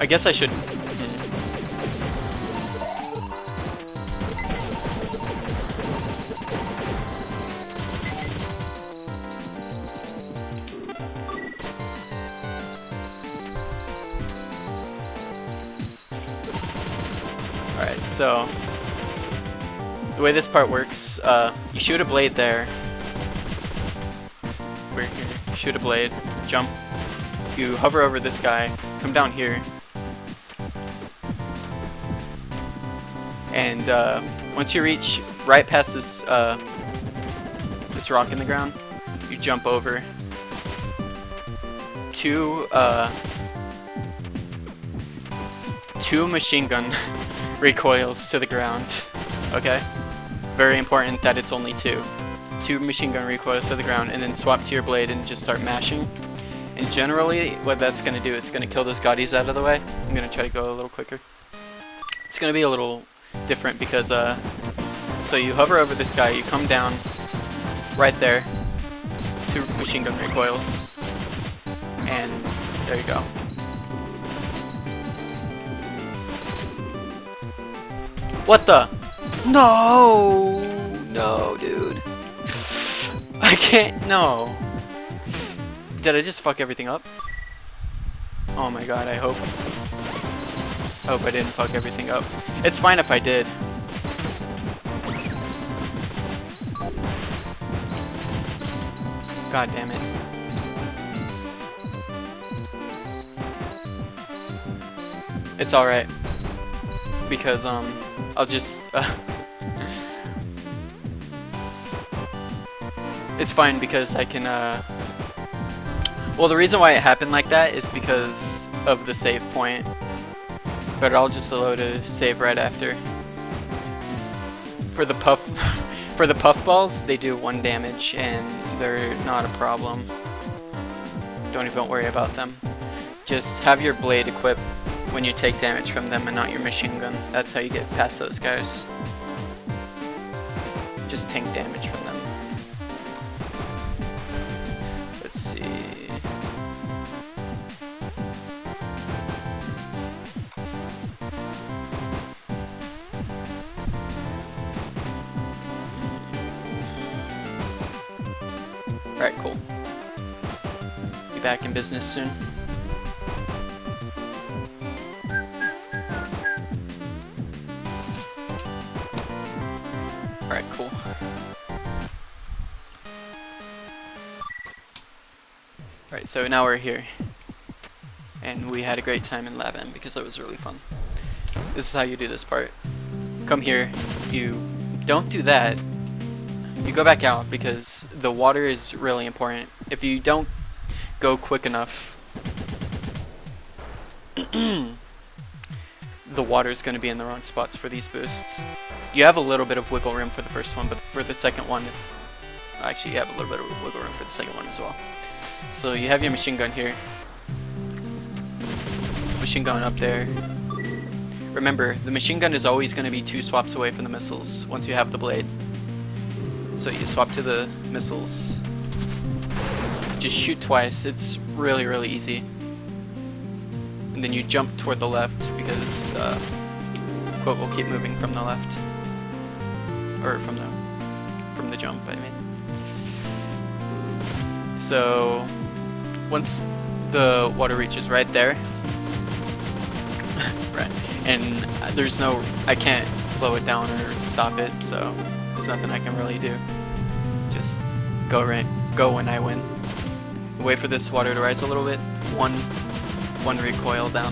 I guess I should... Alright, so... the way this part works, you shoot a blade there. We're here. You shoot a blade, jump. You hover over this guy, come down here. And once you reach right past this this rock in the ground, you jump over 2 machine gun recoils to the ground. Okay? Very important that it's only 2. 2 machine gun recoils to the ground, and then swap to your blade and just start mashing. And generally, what that's going to do, it's going to kill those Gaudis out of the way. I'm going to try to go a little quicker. It's going to be a little different because, so you hover over this guy, you come down right there, 2 machine gun recoils, and there you go. What the? No! No, dude. I can't, no. Did I just fuck everything up? Oh my god, I hope I didn't fuck everything up. It's fine if I did. God damn it. It's alright. Because, I'll just, it's fine because I can, well, the reason why it happened like that is because of the save point. But I'll just allow to save right after. For the puff balls, they do 1 damage and they're not a problem. Don't even worry about them. Just have your blade equipped when you take damage from them and not your machine gun. That's how you get past those guys. Just tank damage from them. Let's see. Alright, cool. Be back in business soon. Alright, cool. Alright, so now we're here. And we had a great time in Lab M because it was really fun. This is how you do this part. Come here, you don't do that. You go back out because the water is really important. If you don't go quick enough, the water is going to be in the wrong spots for these boosts. You have a little bit of wiggle room for the first one, but for the second one, actually you have a little bit of wiggle room for the second one as well. So you have your machine gun here. Machine gun up there. Remember, the machine gun is always going to be 2 swaps away from the missiles once you have the blade. So you swap to the missiles. Just shoot twice. It's really, really easy. And then you jump toward the left because quote will keep moving from the left, or from the jump, I mean. So once the water reaches right there, right, and I can't slow it down or stop it, so there's nothing I can really do. Just go when I win. Wait for this water to rise a little bit. One recoil down.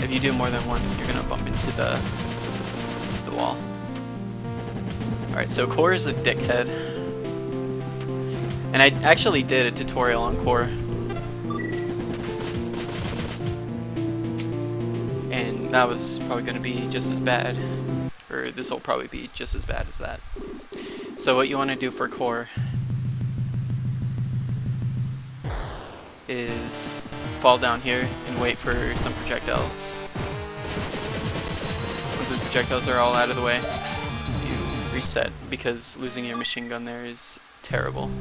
If you do more than one, you're gonna bump into the wall. Alright, so core is a dickhead. And I actually did a tutorial on core. And that was probably gonna be just as bad. Or this will probably be just as bad as that. So what you want to do for core is fall down here and wait for some projectiles. Once those projectiles are all out of the way, you reset, because losing your machine gun there is terrible.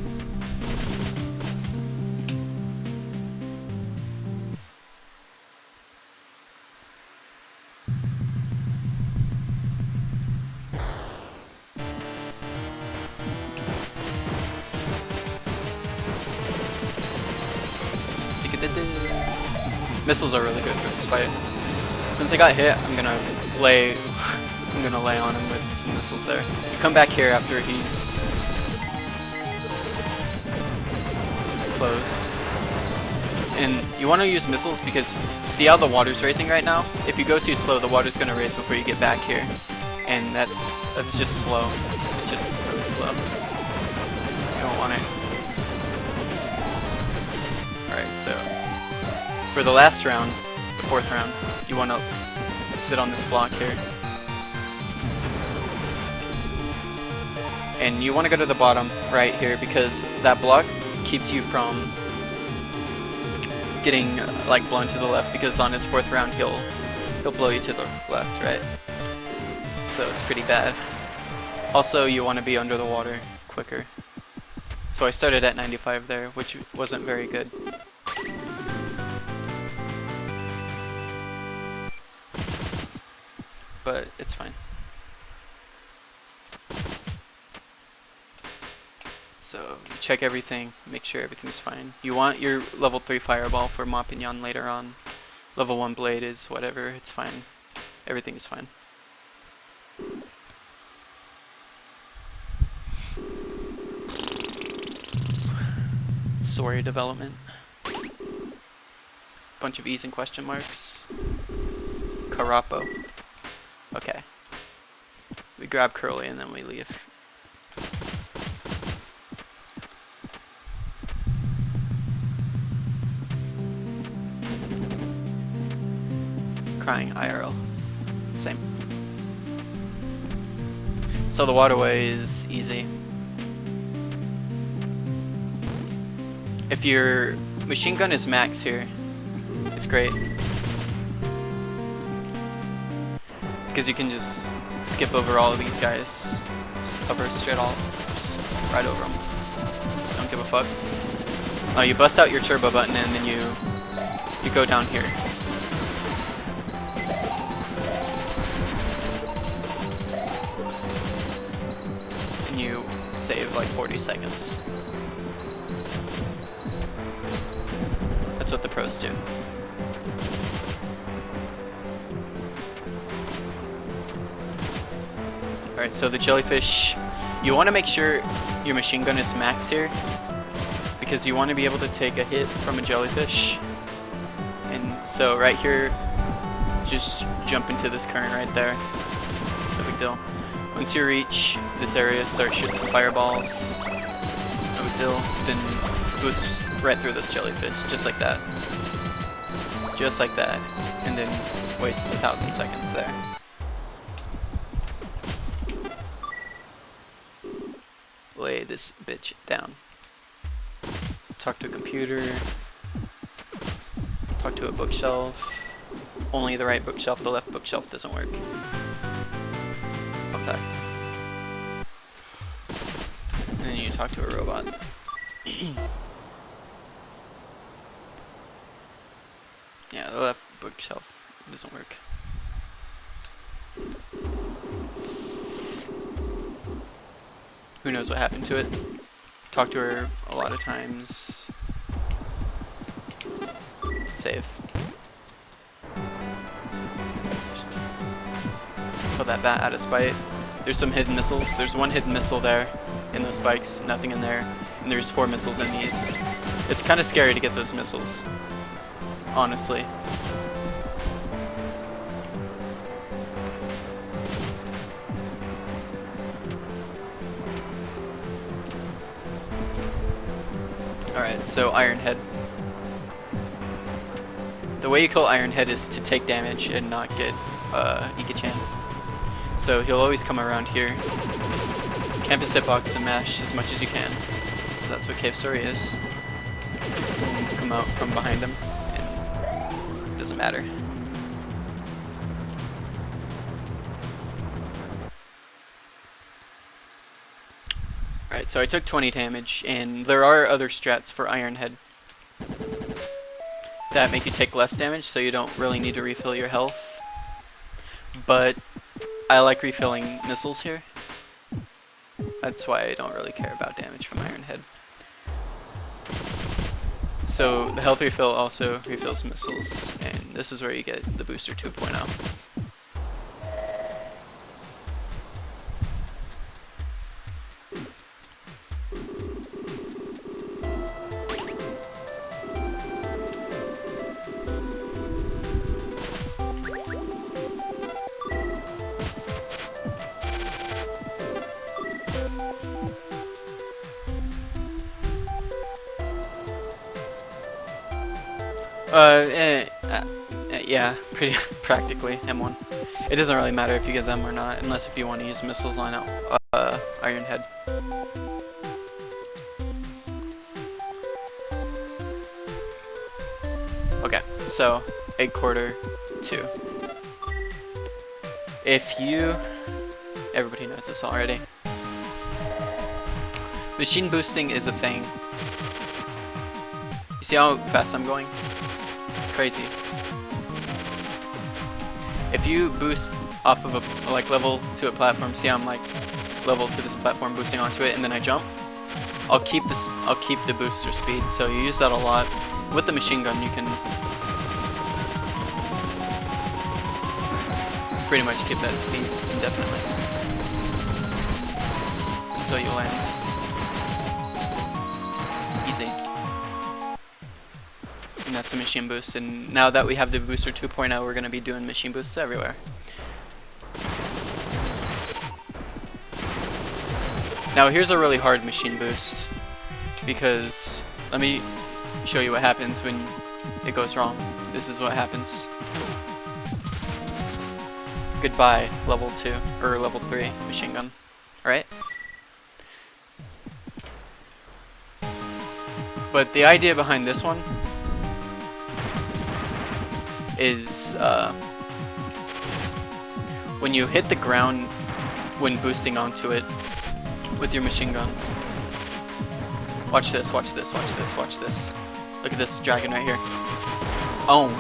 Missiles are really good for this fight. Since I got hit, I'm gonna lay on him with some missiles there. You come back here after he's closed. And you want to use missiles because see how the water's raising right now? If you go too slow, the water's gonna raise before you get back here. And that's just slow. It's just really slow. You don't want it. Alright, so for the last round, the 4th round, you want to sit on this block here. And you want to go to the bottom right here because that block keeps you from getting like blown to the left, because on his 4th round he'll blow you to the left, right? So it's pretty bad. Also, you want to be under the water quicker. So I started at 95 there, which wasn't very good. But it's fine. So check everything, make sure everything's fine. You want your level 3 fireball for Mupion later on. Level 1 blade is whatever, it's fine. Everything is fine. Story development. Bunch of E's and question marks. Carapo. Okay. We grab Curly and then we leave. Crying IRL. Same. So the waterway is easy. If your machine gun is max here, it's great. Because you can just skip over all of these guys. Just hover straight just right over them. Don't give a fuck. Oh, you bust out your turbo button and then you go down here. And you save like 40 seconds. That's what the pros do. Alright, so the jellyfish, you want to make sure your machine gun is max here, because you want to be able to take a hit from a jellyfish. And so right here, just jump into this current right there. No big deal. Once you reach this area, start shooting some fireballs. No big deal. Then boost right through this jellyfish, just like that. Just like that. And then waste 1,000 seconds there. Lay this bitch down. Talk to a computer. Talk to a bookshelf. Only the right bookshelf, the left bookshelf doesn't work. Fun fact. And then you talk to a robot. Yeah, the left bookshelf doesn't work. Who knows what happened to it? Talk to her a lot of times. Save. Kill that bat out of spite. There's some hidden missiles. There's one hidden missile there in those spikes, nothing in there. And there's 4 missiles in these. It's kind of scary to get those missiles, honestly. Alright, so Iron Head. The way you kill Iron Head is to take damage and not get Ika-chan. So he'll always come around here. Camp his hitbox and mash as much as you can. That's what Cave Story is. Come out from behind him, and it doesn't matter. Alright, so I took 20 damage, and there are other strats for Iron Head that make you take less damage, so you don't really need to refill your health. But I like refilling missiles here. That's why I don't really care about damage from Iron Head. So the health refill also refills missiles, and this is where you get the booster 2.0. Yeah, pretty practically M1. It doesn't really matter if you get them or not, unless if you want to use missiles on Iron Head. Okay, so egg quarter 2. If you, everybody knows this already. Machine boosting is a thing. You see how fast I'm going? It's crazy. If you boost off of a level to a platform, see how I'm like level to this platform boosting onto it, and then I jump, I'll keep the booster speed. So you use that a lot. With the machine gun you can pretty much keep that speed indefinitely until you land. Easy. And that's a machine boost, and now that we have the booster 2.0, we're going to be doing machine boosts everywhere. Now here's a really hard machine boost, because let me show you what happens when it goes wrong. This is what happens. Goodbye, level 2, or level 3 machine gun. Alright? But the idea behind this one is when you hit the ground when boosting onto it with your machine gun. Watch this, watch this, watch this, watch this. Look at this dragon right here. Owned.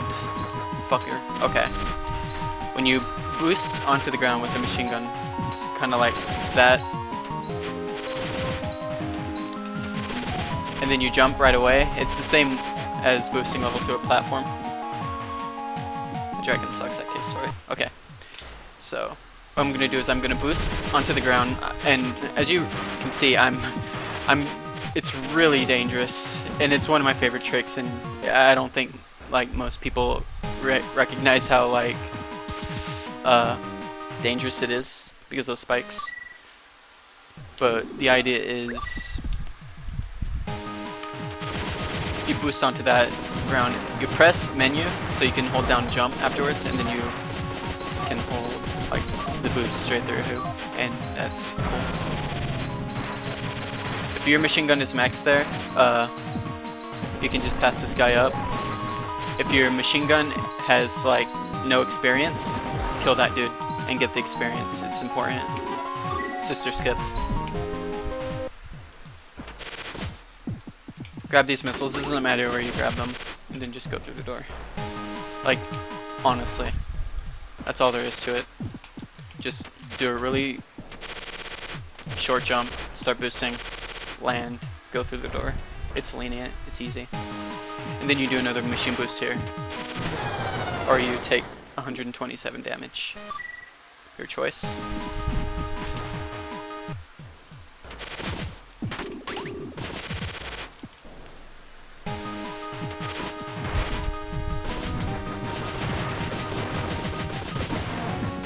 Fucker. Okay. When you boost onto the ground with a machine gun, it's kind of like that. And then you jump right away. It's the same as boosting level to a platform. The dragon sucks at case, sorry. Okay. So what I'm gonna do is I'm gonna boost onto the ground, and as you can see, it's really dangerous, and it's one of my favorite tricks, and I don't think like most people recognize how like dangerous it is because of those spikes. But the idea is you boost onto that ground, you press menu so you can hold down jump afterwards, and then you can hold like the boost straight through, and that's cool. If your machine gun is maxed there, you can just pass this guy up. If your machine gun has like no experience, kill that dude and get the experience. It's important. Sister skip. Grab these missiles, it doesn't matter where you grab them, and then just go through the door. Like, honestly, that's all there is to it. Just do a really short jump, start boosting, land, go through the door. It's lenient, it's easy. And then you do another machine boost here. Or you take 127 damage. Your choice.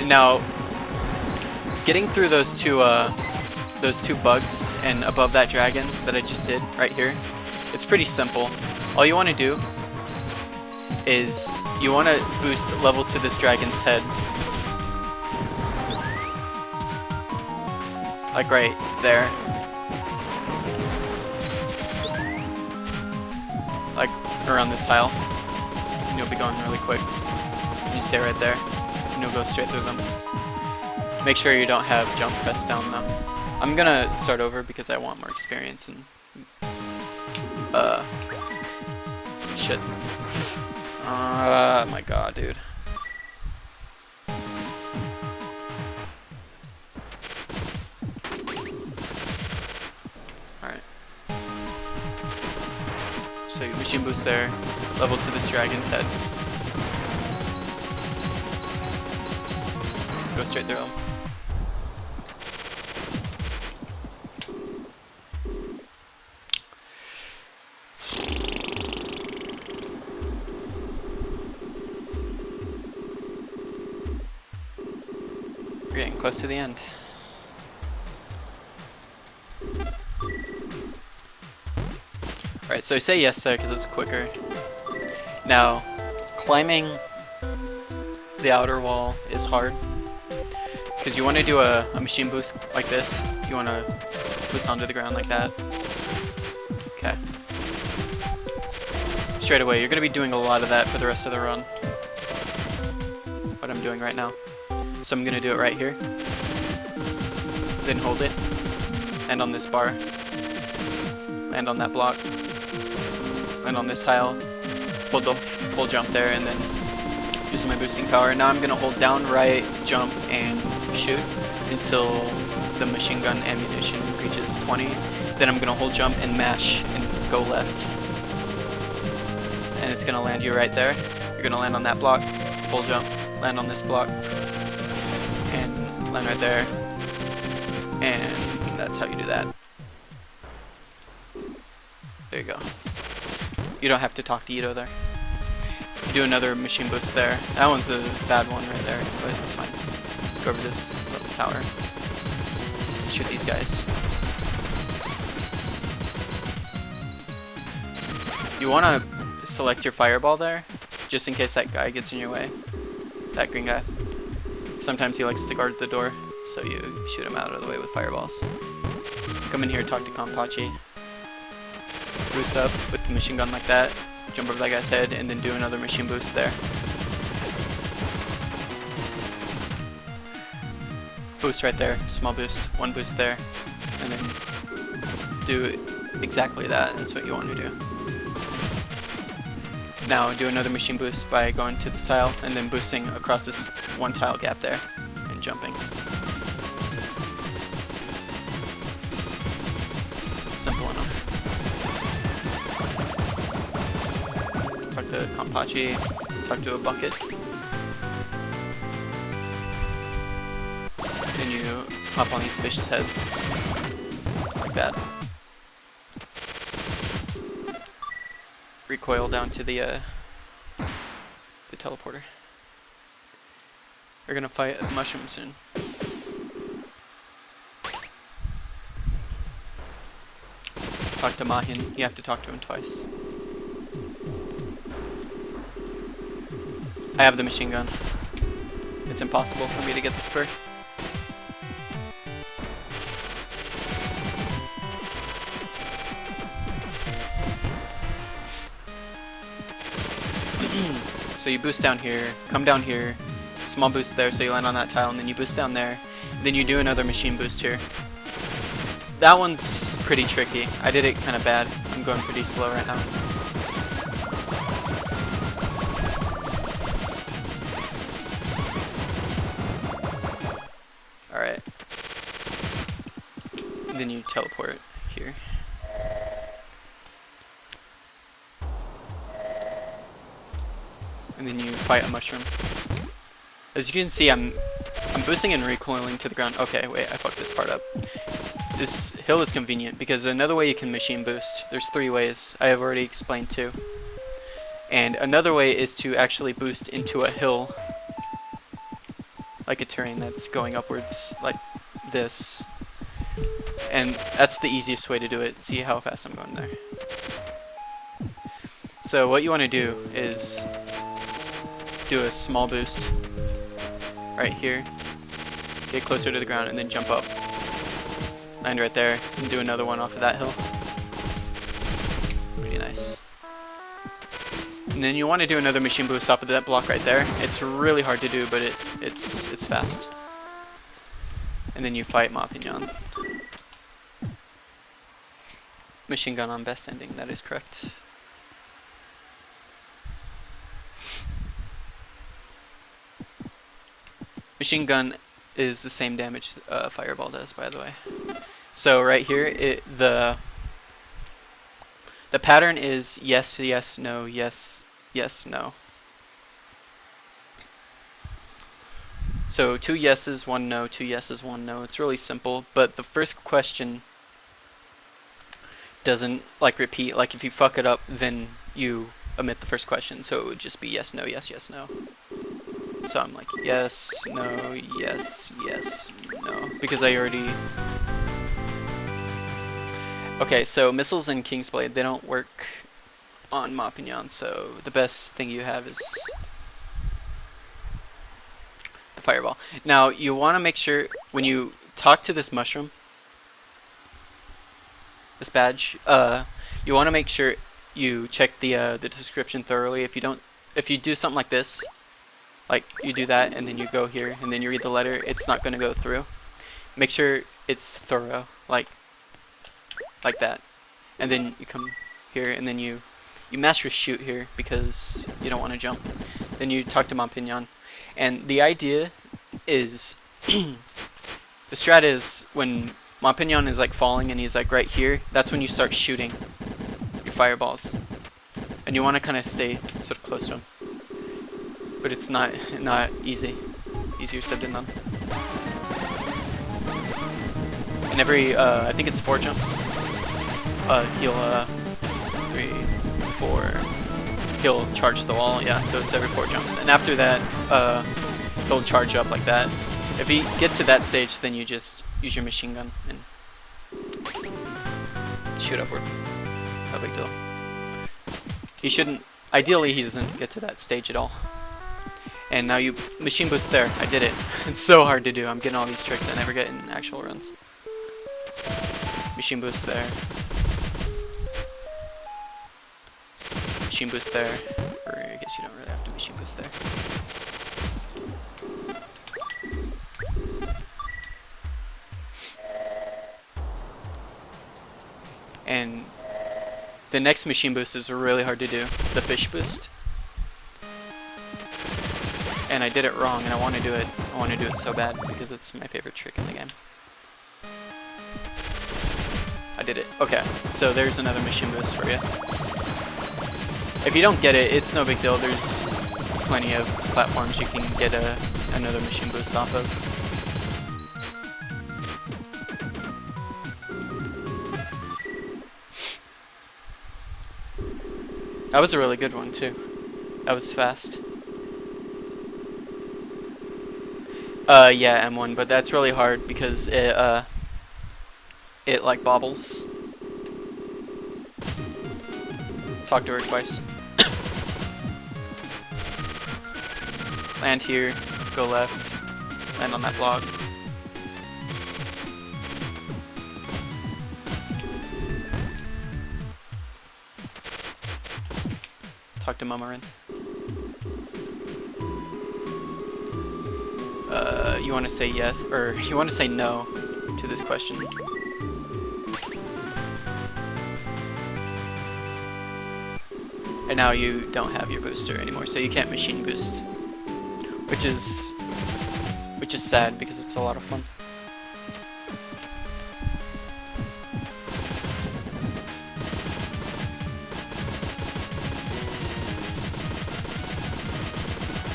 Now, getting through those two bugs and above that dragon that I just did right here, it's pretty simple. All you want to do is you want to boost level to this dragon's head, like right there, like around this tile, and you'll be going really quick. And you stay right there. You'll go straight through them. Make sure you don't have jump press down though. I'm gonna start over because I want more experience and shit. My god, dude. Alright. So you machine boost there, level to this dragon's head. Go straight through them. We're getting close to the end. Alright, so say yes there because it's quicker. Now, climbing the outer wall is hard. Because you want to do a machine boost like this. You want to boost onto the ground like that. Okay. Straight away, you're going to be doing a lot of that for the rest of the run. What I'm doing right now. So I'm going to do it right here. Then hold it. Land on this bar. Land on that block. Land on this tile. Hold the full jump there, and then use my boosting power. Now I'm going to hold down, right, jump, and shoot until the machine gun ammunition reaches 20. Then I'm gonna hold jump and mash and go left. And it's gonna land you right there. You're gonna land on that block, full jump, land on this block, Land right there. And that's how you do that. There you go. You don't have to talk to Ito there. You do another machine boost there. That one's a bad one right there, but it's fine. Go over this little tower. Shoot these guys. You want to select your fireball there, just in case that guy gets in your way. That green guy. Sometimes he likes to guard the door, so you shoot him out of the way with fireballs. Come in here, talk to Kampachi. Boost up with the machine gun like that. Jump over that guy's head, and then do another machine boost there. Boost right there, small boost, one boost there, and then do exactly that. That's what you want to do. Now do another machine boost by going to this tile and then boosting across this one tile gap there and jumping. Simple enough. Talk to Kampachi, talk to a bucket. Then you hop on these fish's heads like that. Recoil down to the teleporter. We're gonna fight a mushroom soon. Talk to Mahin. You have to talk to him twice. I have the machine gun. It's impossible for me to get the spur. So you boost down here, come down here, small boost there so you land on that tile, and then you boost down there, then you do another machine boost here. That one's pretty tricky. I did it kind of bad. I'm going pretty slow right now. Alright. Then you teleport here. And then you fight a mushroom. As you can see, I'm boosting and recoiling to the ground. Okay, wait, I fucked this part up. This hill is convenient because another way you can machine boost. There's 3 ways. I have already explained 2. And another way is to actually boost into a hill, like a terrain that's going upwards, like this. And that's the easiest way to do it. See how fast I'm going there. So what you want to do is do a small boost right here, get closer to the ground, and then jump up. Land right there, and do another one off of that hill. Pretty nice. And then you want to do another machine boost off of that block right there. It's really hard to do, but it's fast. And then you fight Mupion. Machine gun on best ending, that is correct. Machine gun is the same damage fireball does, by the way. So right here, the pattern is yes, yes, no, yes, yes, no. So 2 yeses, 1 no, 2 yeses, 1 no. It's really simple, but the first question doesn't like repeat. Like if you fuck it up, then you omit the first question. So it would just be yes, no, yes, yes, no. So I'm like, yes, no, yes, yes, no, because I already... Okay, so missiles and King's Blade, they don't work on Mupion, so the best thing you have is the fireball. Now, you want to make sure, when you talk to this mushroom, this badge, you want to make sure you check the description thoroughly. If you do something like this, like you do that and then you go here and then you read the letter, it's not going to go through. Make sure it's thorough, like that. And then you come here and then you master shoot here because you don't want to jump. Then you talk to Mupion. And the idea is, the strat is when Mupion is like falling and he's like right here, that's when you start shooting your fireballs. And you want to kind of stay sort of close to him. But it's not easy. Easier said than done. every, I think it's 4 jumps, he'll, 3, 4, he'll charge the wall, yeah, so it's every 4 jumps. And after that, he'll charge up like that. If he gets to that stage, then you just use your machine gun and shoot upward. No big deal. He shouldn't, ideally he doesn't get to that stage at all. And now you machine boost there. I did it. It's so hard to do. I'm getting all these tricks I never get in actual runs. Machine boost there. Machine boost there. Or I guess you don't really have to machine boost there. And the next machine boost is really hard to do. The fish boost. And I did it wrong, and I want to do it. I want to do it so bad because it's my favorite trick in the game. I did it. Okay, so there's another machine boost for you. If you don't get it, it's no big deal. There's plenty of platforms you can get another machine boost off of. That was a really good one too. That was fast. Yeah, M1, but that's really hard because it like bobbles. Talk to her twice. Land here, go left, land on that block. Talk to Mumarin. You want to say yes, or you want to say no to this question. And now you don't have your booster anymore, so you can't machine boost, which is sad because it's a lot of fun.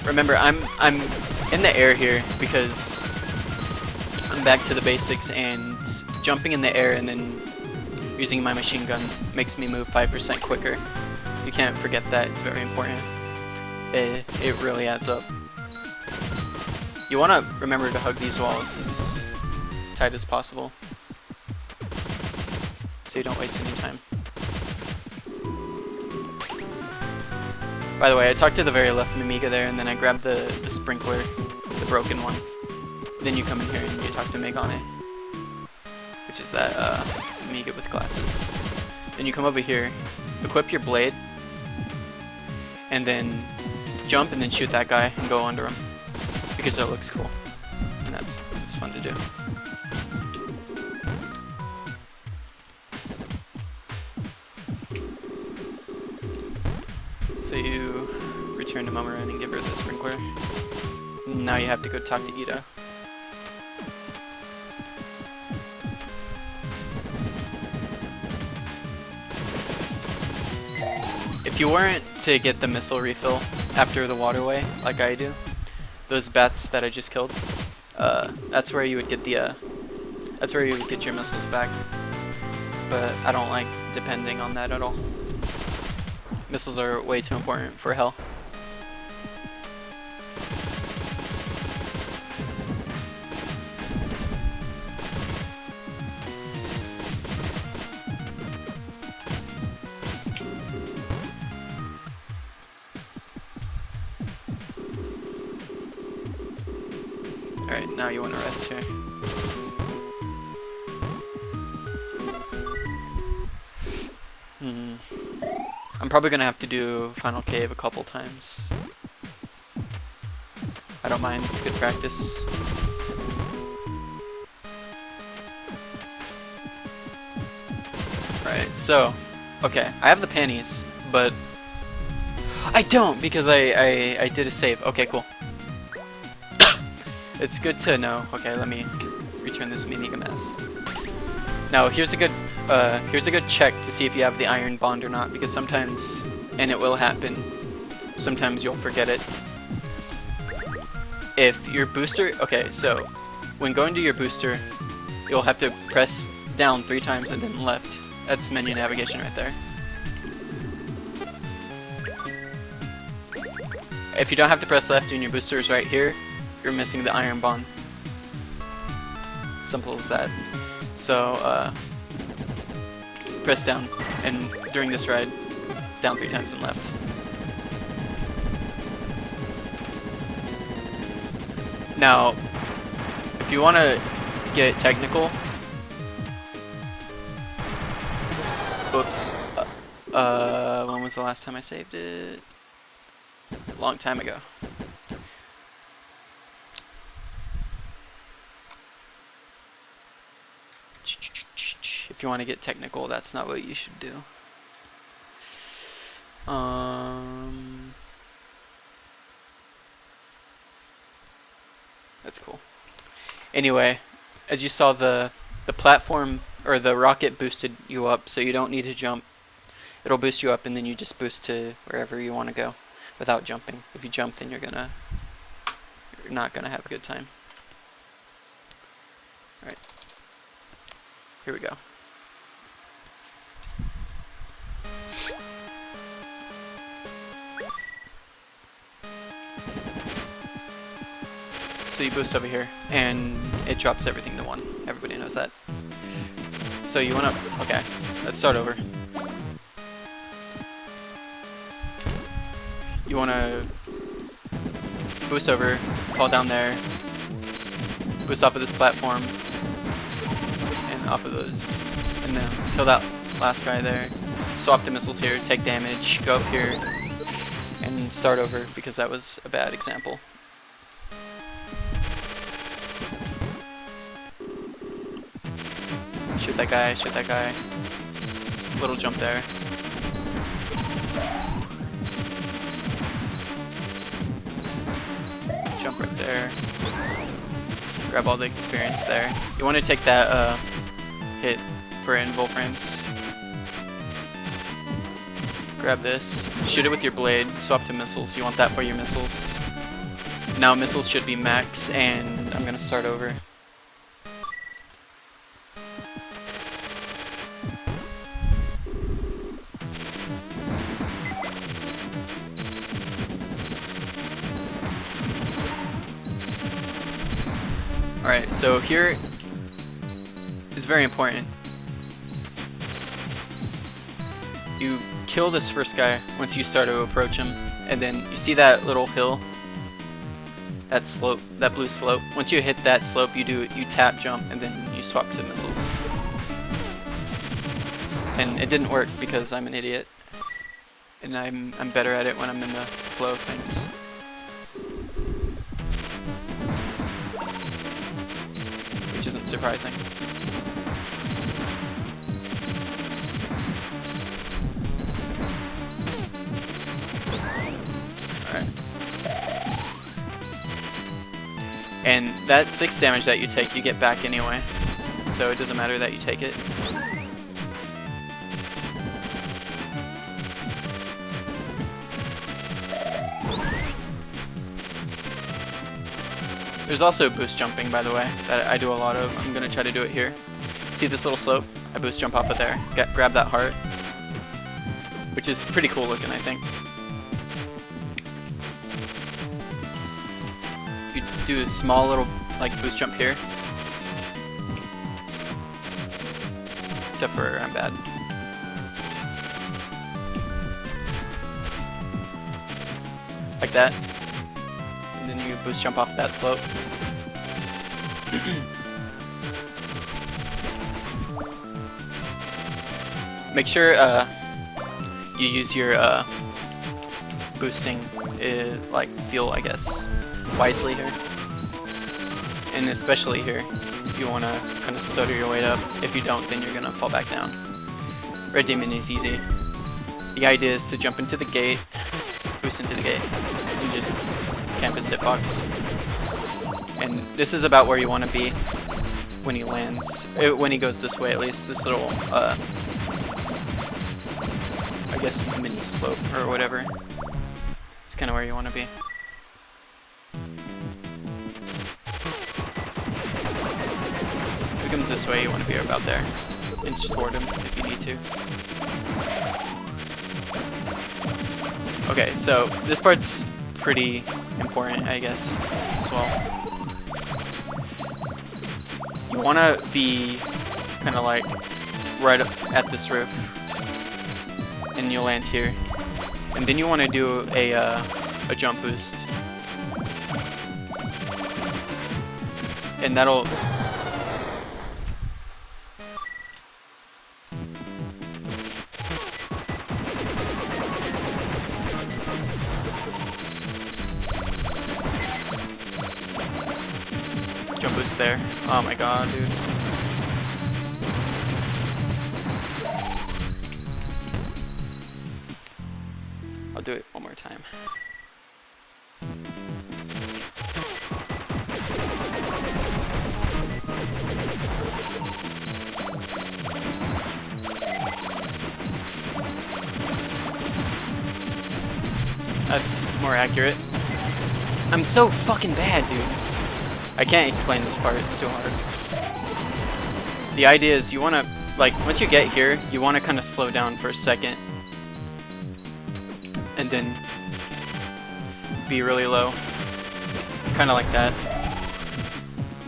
Remember, I'm in the air here because I'm back to the basics, and jumping in the air and then using my machine gun makes me move 5% quicker. You can't forget that, it's very important. It really adds up. You want to remember to hug these walls as tight as possible, so you don't waste any time. By the way, I talked to the very left Mimiga there, and then I grabbed the sprinkler, the broken one. Then you come in here and you talk to Meg on it, which is that Mimiga with glasses. Then you come over here, equip your blade, and then jump and then shoot that guy and go under him, because it looks cool, and it's fun to do. So you return to Mumarin and give her the sprinkler. Now you have to go talk to Ida. If you weren't to get the missile refill after the Waterway, like I do, those bats that I just killed, that's where you would get the that's where you would get your missiles back. But I don't like depending on that at all. Missiles are way too important for hell. Alright, now you want to rest here. I'm probably gonna have to do Final Cave a couple times. I don't mind, it's good practice. Right, so, okay, I have the panties, but I don't because I did a save. Okay, cool. It's good to know. Okay, let me return this Mimiga mess. Now, here's a good check to see if you have the iron bond or not, because sometimes, and it will happen, sometimes you'll forget it. If your booster, okay, so when going to your booster, you'll have to press down 3 times and then left. That's menu navigation right there. If you don't have to press left and your booster is right here, you're missing the iron bond. Simple as that. So, press down, and during this ride, down 3 times and left. Now, if you want to get technical, oops, when was the last time I saved it? A long time ago. If you want to get technical, that's not what you should do. That's cool. Anyway, as you saw, the platform or the rocket boosted you up, so you don't need to jump. It'll boost you up, and then you just boost to wherever you want to go without jumping. If you jump, then you're not gonna have a good time. All right, here we go. So you boost over here, and it drops everything to 1. Everybody knows that. So you wanna, okay, let's start over. You wanna boost over, fall down there, boost off of this platform, and off of those, and then kill that last guy there. Swap to missiles here, take damage, go up here, and start over because that was a bad example. Shoot that guy, shoot that guy. Just a little jump there. Jump right there. Grab all the experience there. You want to take that hit for invul frames. Grab this. Shoot it with your blade. Swap to missiles. You want that for your missiles. Now missiles should be max, and I'm gonna start over. Alright, so here is very important. You kill this first guy once you start to approach him, and then you see that little hill, that slope, that blue slope. Once you hit that slope, you tap jump, and then you swap to missiles. And it didn't work because I'm an idiot, and I'm better at it when I'm in the flow of things. Which isn't surprising. Alright. And that 6 damage that you take, you get back anyway. So it doesn't matter that you take it. There's also boost jumping, by the way, that I do a lot of. I'm going to try to do it here. See this little slope? I boost jump off of there. Grab that heart. Which is pretty cool looking, I think. You do a small little like boost jump here. Except for I'm bad. Like that. And then you boost jump off that slope. Make sure you use your boosting like fuel, I guess, wisely here. And especially here, you want to kind of stutter your way up. If you don't, then you're going to fall back down. Red Demon is easy. The idea is to jump into the gate, boost into the gate, and just campus hitbox. And this is about where you want to be when he lands. When he goes this way, at least. This little, I guess, mini slope or whatever. It's kind of where you want to be. comes this way, you want to be about there. Inch toward him if you need to. Okay, so this part's pretty important, I guess, as well. You want to be kind of like right up at this roof, and you'll land here. And then you want to do a jump boost. And that'll... Jump boost there. Oh my god, dude. I'll do it one more time. That's more accurate. I'm so fucking bad, dude. I can't explain this part, it's too hard. The idea is you want to, like, once you get here, you want to kind of slow down for a second. And then be really low. Kind of like that.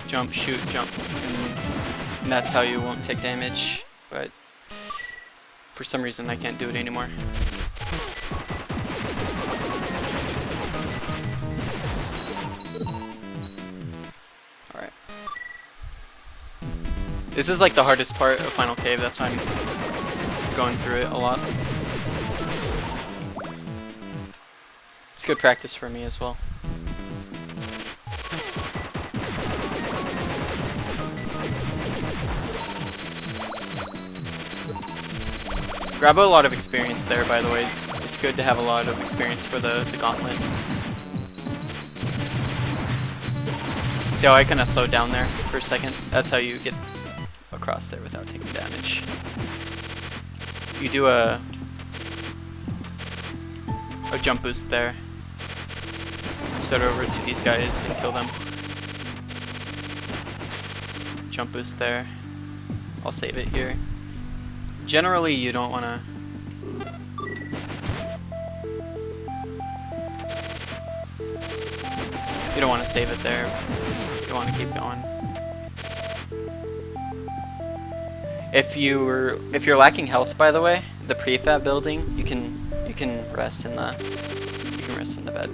Jump, shoot, jump. And that's how you won't take damage. But for some reason I can't do it anymore. Alright. This is like the hardest part of Final Cave, that's why I'm going through it a lot. It's good practice for me as well. Grab a lot of experience there, by the way. It's good to have a lot of experience for the gauntlet. See how I kind of slowed down there for a second? That's how you get across there without taking damage. You do a jump boost there. Start over to these guys and kill them. Jump boost there. I'll save it here. Generally, you don't want to... You don't want to save it there. You want to keep going. If you're lacking health, by the way, the prefab building, you can rest in the bed.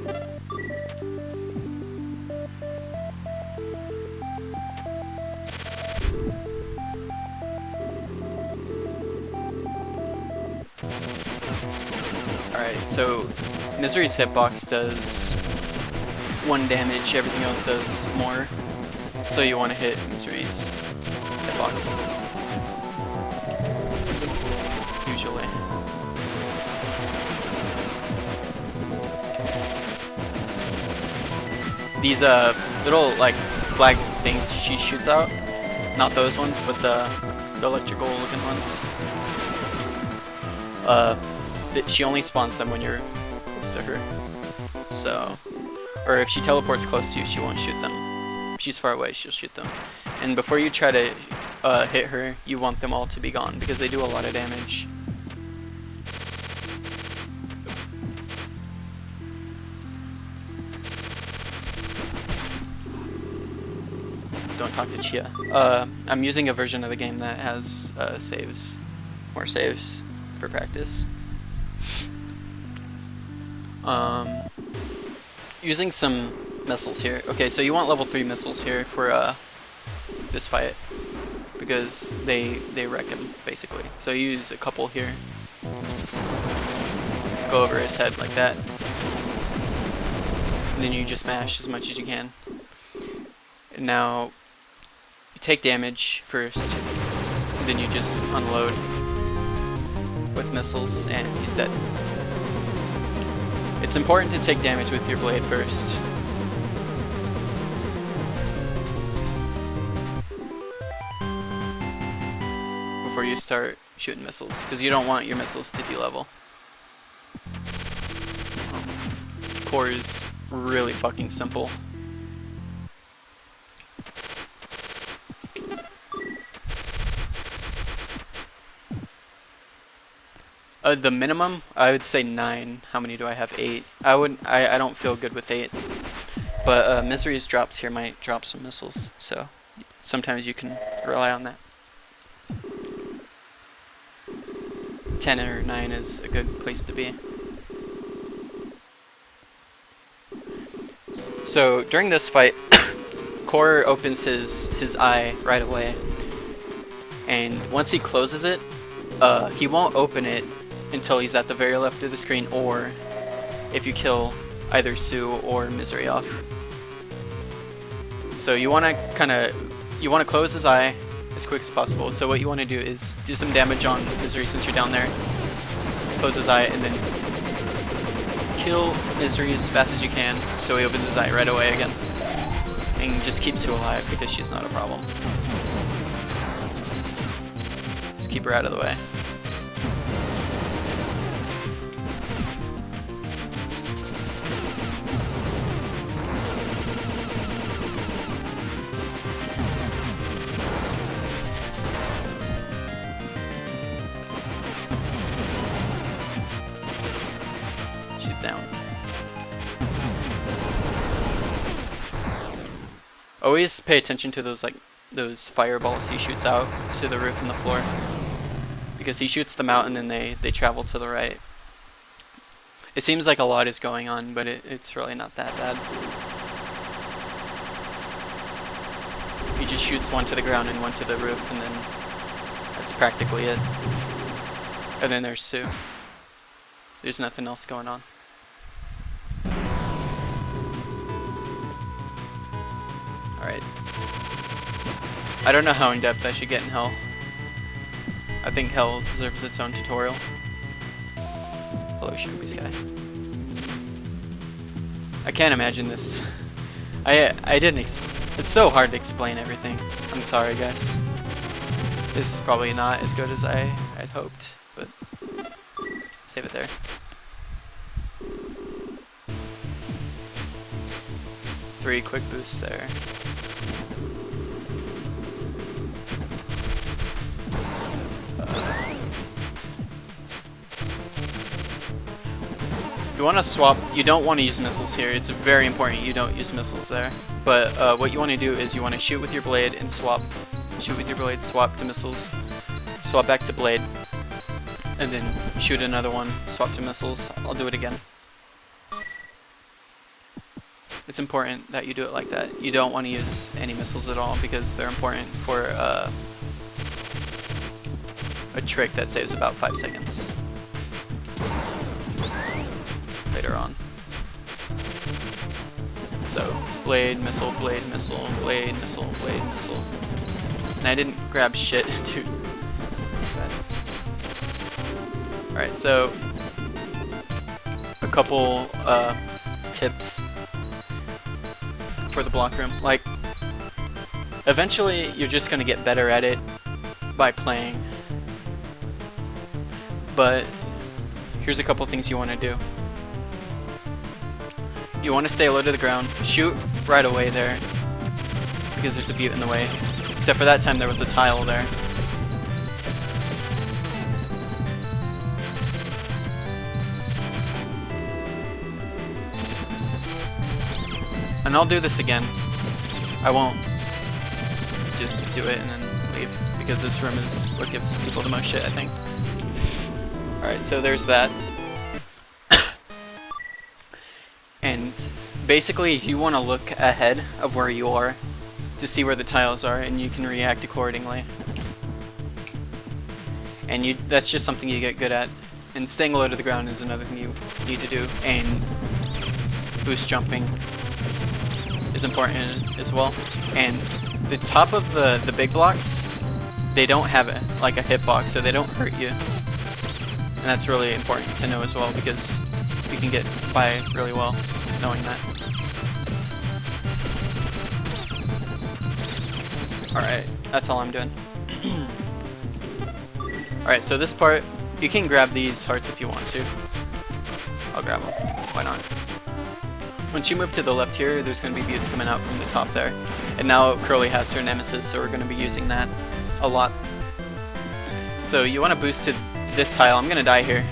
Alright, so Misery's hitbox does 1 damage, everything else does more. So you want to hit Misery's hitbox. Usually. These little like flag things she shoots out, not those ones, but the electrical looking ones. She only spawns them when you're close to her. So, or if she teleports close to you, she won't shoot them. If she's far away, she'll shoot them. And before you try to hit her, you want them all to be gone because they do a lot of damage. Don't talk to Chia. I'm using a version of the game that has saves, more saves for practice. Using some missiles here. Okay, so you want level 3 missiles here for this fight because they wreck him basically. So you use a couple here. Go over his head like that. And then you just mash as much as you can. And now you take damage first. And then you just unload with missiles and he's dead. It's important to take damage with your blade first. Before you start shooting missiles, because you don't want your missiles to de-level. Core is really fucking simple. The minimum, I would say 9. How many do I have? 8. I don't feel good with 8. But Misery's drops here might drop some missiles, so sometimes you can rely on that. 10 or 9 is a good place to be. So during this fight, Core opens his eye right away, and once he closes it, he won't open it until he's at the very left of the screen, or if you kill either Sue or Misery off. So you want to close his eye as quick as possible. So what you want to do is do some damage on Misery since you're down there, close his eye, and then kill Misery as fast as you can so he opens his eye right away again. And just keep Sue alive because she's not a problem. Just keep her out of the way. She's down. Always pay attention to those fireballs he shoots out to the roof and the floor, because he shoots them out and then they travel to the right. It seems like a lot is going on, but it's really not that bad. He just shoots one to the ground and one to the roof, and then that's practically it. And then there's Sue. There's nothing else going on. Alright. I don't know how in depth I should get in Hell. I think Hell deserves its own tutorial. Hello, Sharpie Sky. I can't imagine this. I didn't it's so hard to explain everything. I'm sorry, guys. This is probably not as good as I'd hoped, but save it there. Three quick boosts there. You want to swap. You don't want to use missiles here. It's very important you don't use missiles there. But what you want to do is you want to shoot with your blade and swap. Shoot with your blade, swap to missiles, swap back to blade, and then shoot another one, swap to missiles. I'll do it again. It's important that you do it like that. You don't want to use any missiles at all because they're important for a trick that saves about 5 seconds later on. So, blade, missile, blade, missile, blade, missile, blade, missile. And I didn't grab shit, dude. That's bad. Alright, so a couple tips for the block room. Like, eventually you're just gonna get better at it by playing. But here's a couple things you want to do. You want to stay low to the ground, shoot right away there, because there's a butte in the way. Except for that time there was a tile there. And I'll do this again. I won't just do it and then leave, because this room is what gives people the most shit, I think. Alright, so there's that. And basically you want to look ahead of where you are to see where the tiles are, and you can react accordingly. And that's just something you get good at. And staying low to the ground is another thing you need to do. And boost jumping is important as well. And the top of the big blocks, they don't have like a hitbox, so they don't hurt you. And that's really important to know as well, because you can get by really well knowing that. Alright, that's all I'm doing. Alright, so this part, you can grab these hearts if you want to. I'll grab them. Why not? Once you move to the left here, there's going to be buttes coming out from the top there. And now Curly has her nemesis, so we're going to be using that a lot. So you want to boost to this tile. I'm gonna die here.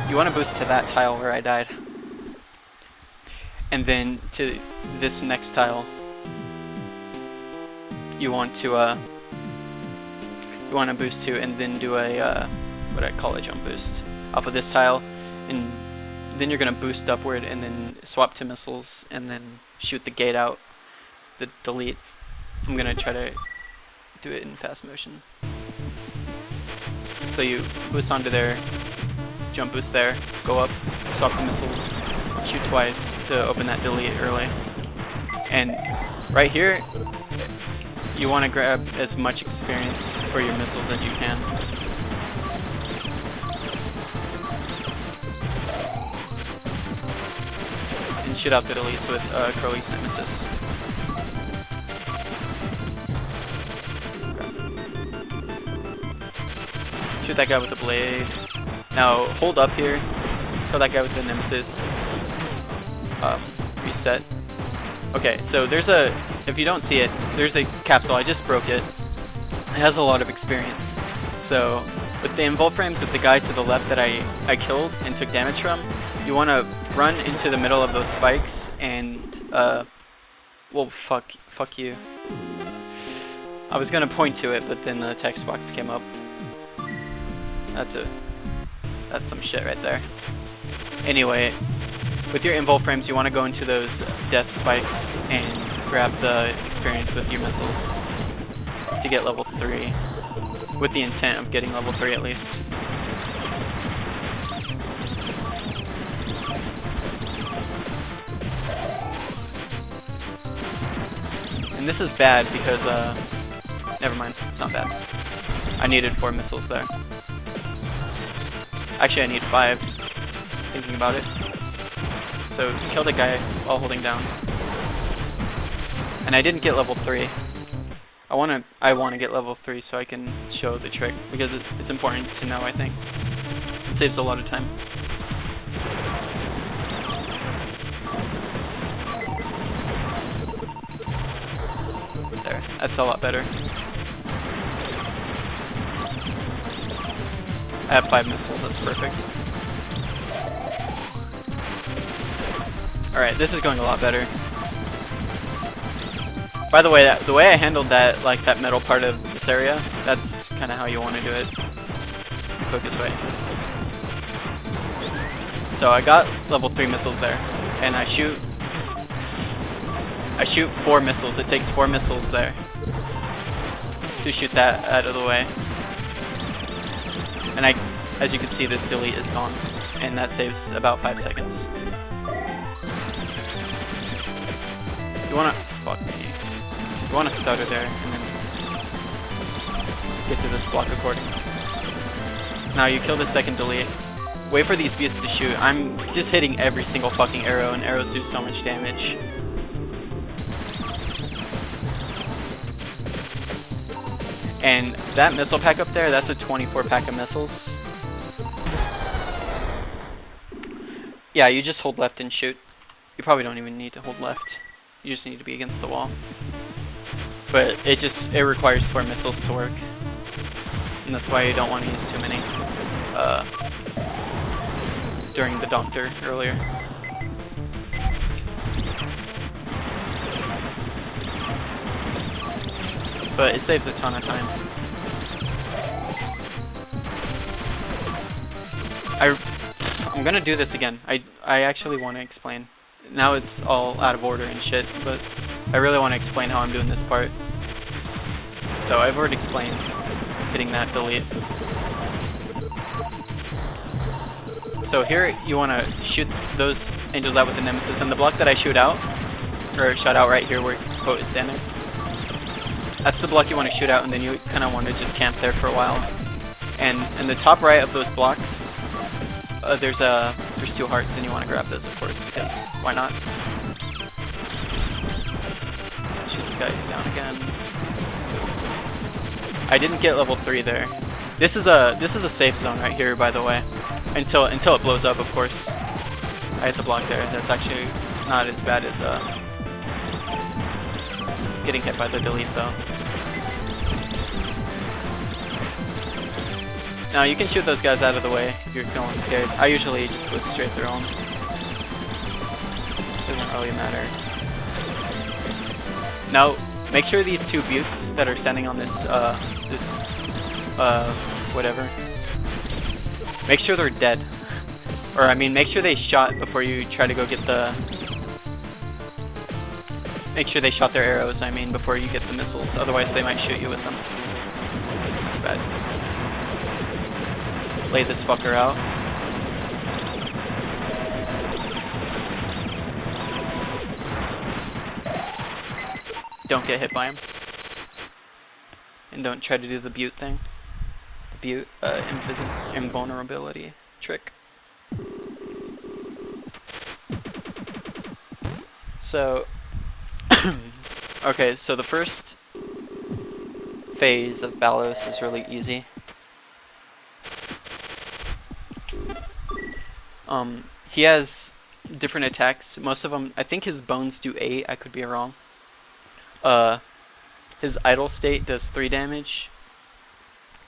You want to boost to that tile where I died. And then to this next tile, you want to boost to, and then do a what I call a jump boost off of this tile, and then you're gonna boost upward, and then swap to missiles, and then shoot the gate out, the delete. I'm gonna try to do it in fast motion. So you boost onto there, jump boost there, go up, swap the missiles, shoot twice to open that delete early. And right here, you want to grab as much experience for your missiles as you can. And shoot out the deletes with curly snip misses. Shoot that guy with the blade. Now hold up here. Kill that guy with the nemesis. Reset. Okay, so there's a, if you don't see it, there's a capsule. I just broke it. It has a lot of experience. So with the invul frames with the guy to the left that I killed and took damage from, you want to run into the middle of those spikes and well, fuck you. I was gonna point to it, but then the text box came up. That's some shit right there. Anyway, with your invul frames, you want to go into those death spikes and grab the experience with your missiles to get level 3, with the intent of getting level 3 at least. And this is bad because, never mind, it's not bad. I needed 4 missiles there. Actually, I need 5, thinking about it. So, kill the guy while holding down. And I didn't get level 3. I wanna get level 3 so I can show the trick, because it's important to know, I think. It saves a lot of time. There, that's a lot better. I have 5 missiles, that's perfect. Alright, this is going a lot better. By the way, the way I handled that, like that middle part of this area, that's kind of how you want to do it the quickest way. So I got level 3 missiles there, and I shoot 4 missiles. It takes 4 missiles there to shoot that out of the way. And as you can see, this delete is gone, and that saves about 5 seconds. You wanna, fuck me. You wanna stutter there, and then get to this block according. Now you kill the second delete. Wait for these beasts to shoot. I'm just hitting every single fucking arrow, and arrows do so much damage. And that missile pack up there, that's a 24 pack of missiles. Yeah, you just hold left and shoot. You probably don't even need to hold left. You just need to be against the wall. But it requires 4 missiles to work. And that's why you don't want to use too many during the doctor earlier. But it saves a ton of time. I'm gonna do this again. I actually want to explain. Now it's all out of order and shit, but I really want to explain how I'm doing this part. So I've already explained hitting that delete. So here you want to shoot those angels out with the nemesis, and the block that I shoot out, or shot out right here where Quote is standing, that's the block you want to shoot out, and then you kind of want to just camp there for a while. And in the top right of those blocks, there's 2 hearts, and you want to grab those, of course, because why not? Shoot this guy down again. I didn't get level 3 there. This is a safe zone right here, by the way, until it blows up, of course. I hit the block there. That's actually not as bad as getting hit by the delete, though. Now you can shoot those guys out of the way if you're feeling scared. I usually just go straight through them. Doesn't really matter. Now, make sure these two buttes that are standing on this, whatever. Make sure they're dead. Or, I mean, make sure they shot before you try to go get the... Make sure they shot their arrows, I mean, before you get the missiles. Otherwise, they might shoot you with them. That's bad. Lay this fucker out. Don't get hit by him. And don't try to do the butte thing. The butte, invulnerability trick. So, okay, so the first phase of Ballos is really easy. He has different attacks. Most of them, I think his bones do 8, I could be wrong. His idle state does 3 damage.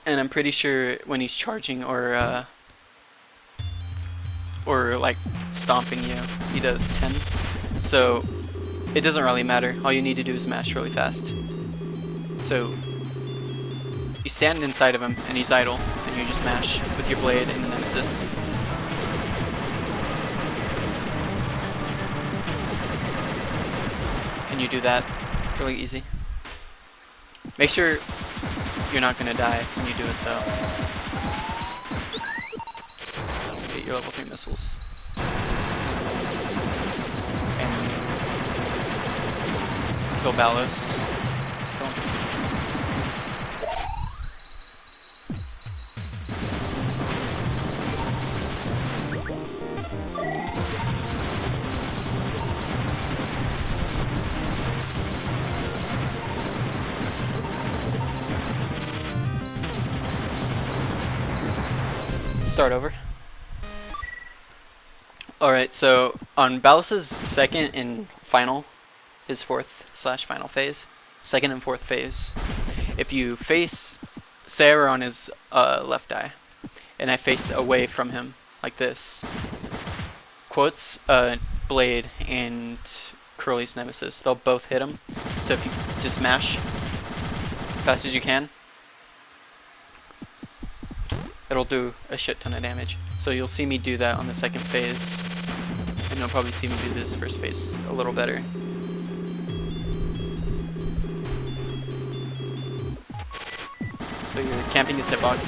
And I'm pretty sure when he's charging or like stomping you, he does 10. So it doesn't really matter. All you need to do is mash really fast. So you stand inside of him and he's idle, and you just mash with your blade and the nemesis. And you do that really easy. Make sure you're not gonna die when you do it though. Get your level 3 missiles. And kill Ballos. Just kill him. Start over. Alright, so on Ballos' second and final, his fourth/final phase, second and fourth phase, if you face, say I were on his left eye, and I faced away from him, like this, Quote's blade and Curly's nemesis, they'll both hit him, so if you just mash as fast as you can, it'll do a shit ton of damage. So you'll see me do that on the second phase, and you'll probably see me do this first phase a little better. So you're camping his hitbox,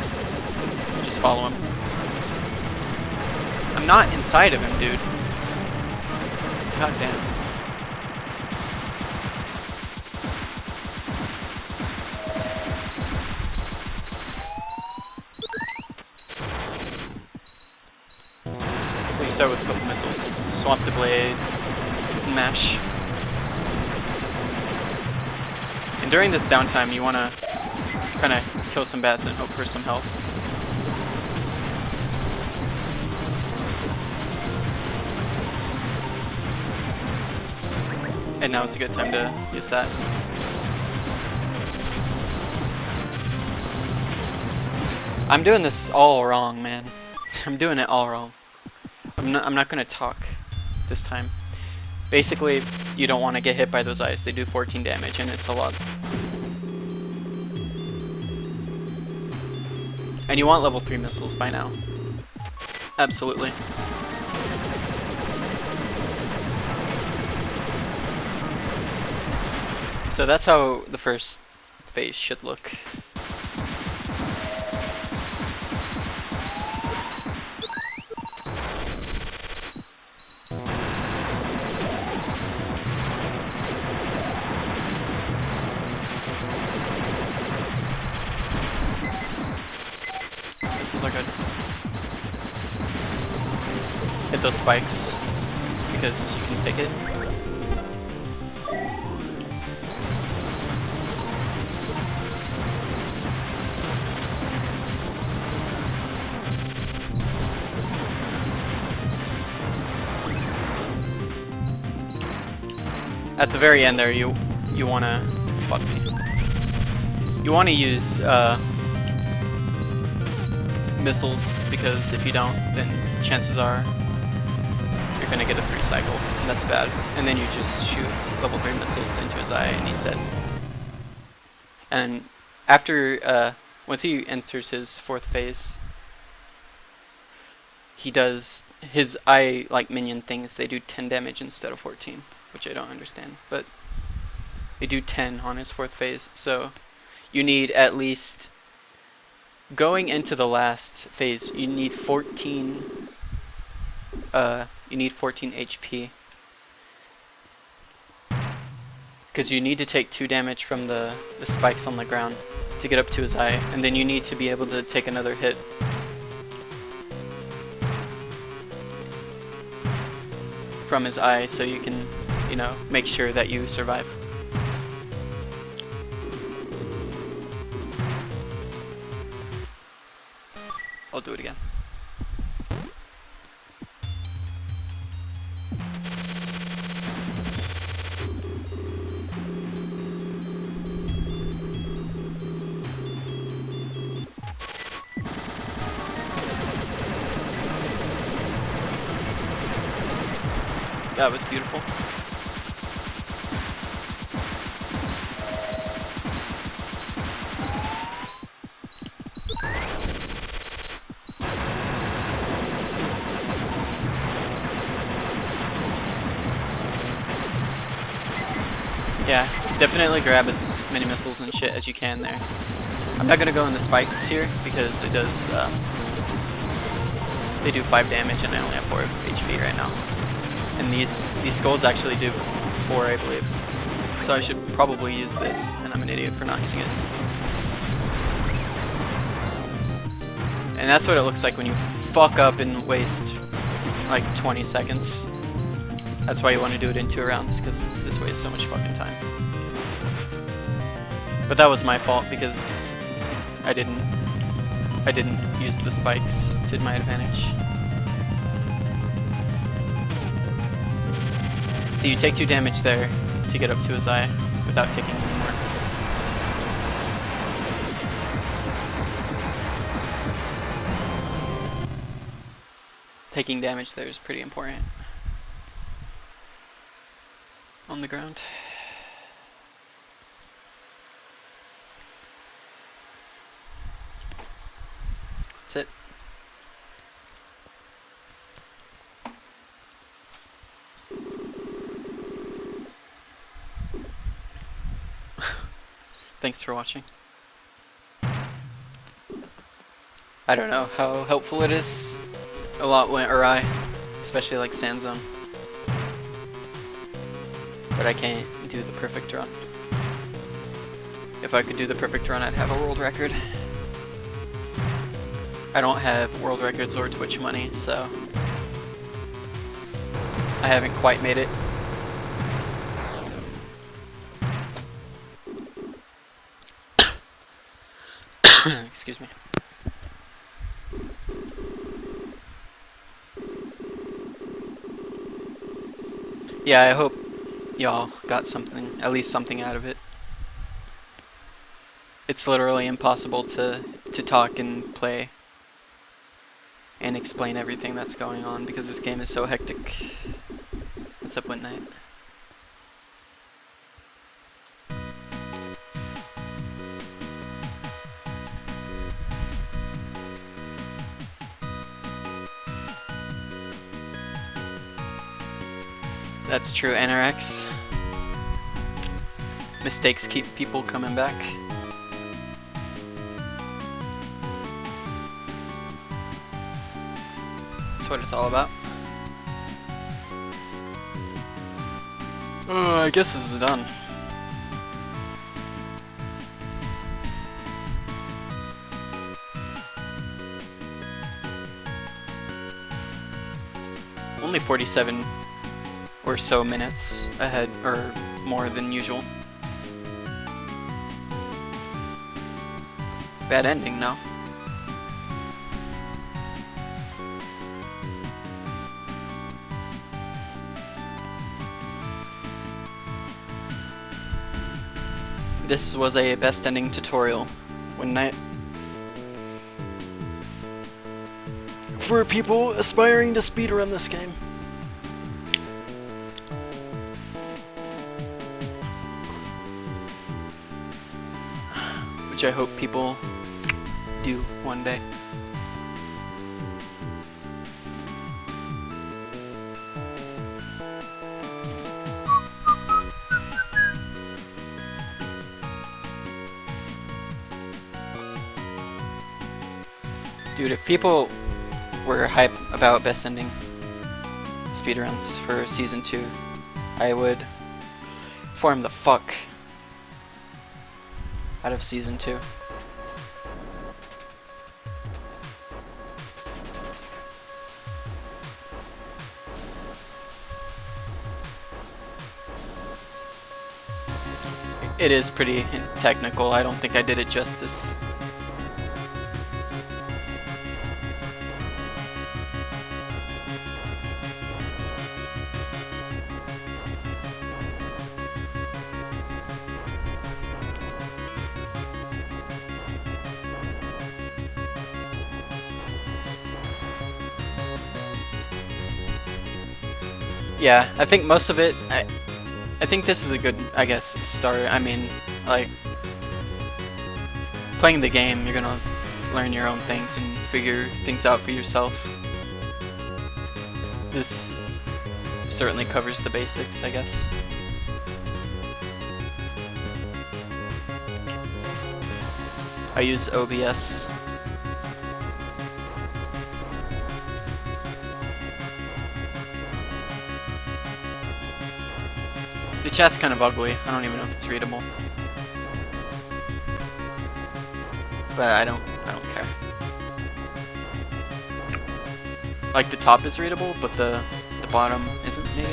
just follow him. I'm not inside of him, dude. God damn. Start with a couple missiles. Swap the blade, mash. And during this downtime, you want to kind of kill some bats and hope for some health. And now is a good time to use that. I'm doing this all wrong, man. I'm doing it all wrong. I'm not gonna talk this time. Basically, you don't want to get hit by those eyes. They do 14 damage, and it's a lot. And you want level 3 missiles by now. Absolutely. So that's how the first phase should look. Are good. Hit those spikes because you can take it. At the very end there, you wanna fuck me. You wanna use missiles, because if you don't, then chances are you're gonna get a 3 cycle, and that's bad. And then you just shoot level 3 missiles into his eye and he's dead. And after, once he enters his 4th phase, he does his eye like minion things. They do 10 damage instead of 14, which I don't understand, but they do 10 on his 4th phase. So you need at least, going into the last phase, you need 14 HP, because you need to take 2 damage from the spikes on the ground to get up to his eye, and then you need to be able to take another hit from his eye so you can, you know, make sure that you survive. I'll do it again. That was beautiful. Yeah, definitely grab as many missiles and shit as you can there. I'm not gonna go in the spikes here because it does, they do 5 damage and I only have 4 HP right now. And these skulls actually do 4, I believe. So I should probably use this, and I'm an idiot for not using it. And that's what it looks like when you fuck up and waste like 20 seconds. That's why you want to do it in 2 rounds, because this wastes so much fucking time. But that was my fault because I didn't use the spikes to my advantage. So you take 2 damage there to get up to his eye without taking any more. Taking damage there is pretty important. On the ground. That's it. Thanks for watching. I don't know how helpful it is. A lot went awry, especially like Sand Zone. But I can't do the perfect run. If I could do the perfect run, I'd have a world record. I don't have world records or Twitch money, so I haven't quite made it. Excuse me. Yeah, I hope y'all got something, at least something out of it. It's literally impossible to talk and play and explain everything that's going on because this game is so hectic. What's up, One Night? That's true, NRX. Mistakes keep people coming back. That's what it's all about. I guess this is done. Only 47 or so minutes ahead, or more than usual. Bad ending, no? This was a best ending tutorial. One Night. for people aspiring to speedrun this game. Which I hope people do one day. Dude, if people were hype about best ending speedruns for season 2, I would farm the fuck out of season 2. It is pretty technical. I don't think I did it justice. Yeah, I think most of it, I think this is a good, I guess, start. I mean, like, playing the game, you're gonna learn your own things and figure things out for yourself. This certainly covers the basics, I guess. I use OBS. The chat's kind of ugly. I don't even know if it's readable. But I don't care. Like the top is readable, but the bottom isn't maybe.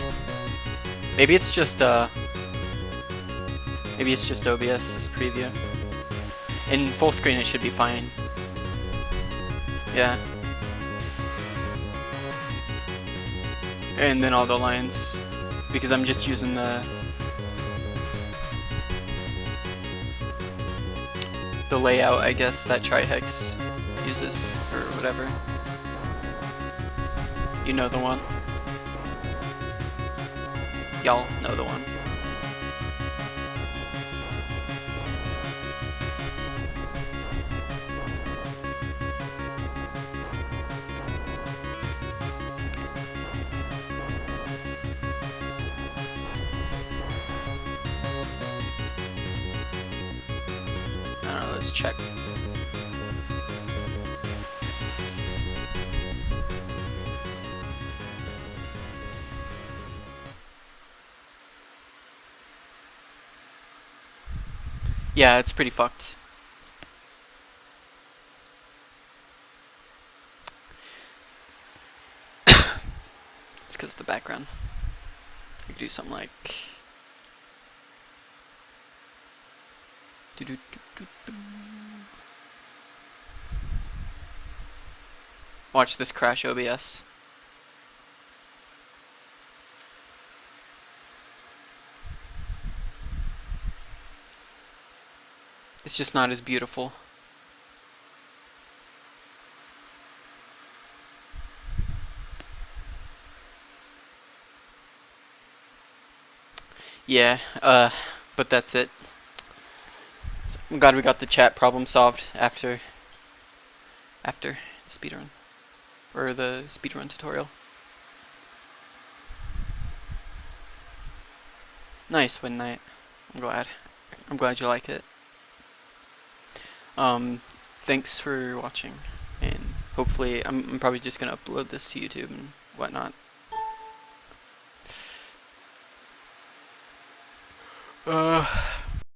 Maybe it's just OBS's preview. In full screen it should be fine. Yeah. And then all the lines, because I'm just using the layout, I guess, that Trihex uses, or whatever. You know the one. Y'all know the one. Let's check. Yeah, it's pretty fucked. It's because of the background. I could do something like watch this crash OBS. It's just not as beautiful. Yeah, but that's it. So I'm glad we got the chat problem solved after the speedrun. Or the speedrun tutorial. Nice win night. I'm glad you like it. Thanks for watching, and hopefully I'm probably just gonna upload this to YouTube and whatnot.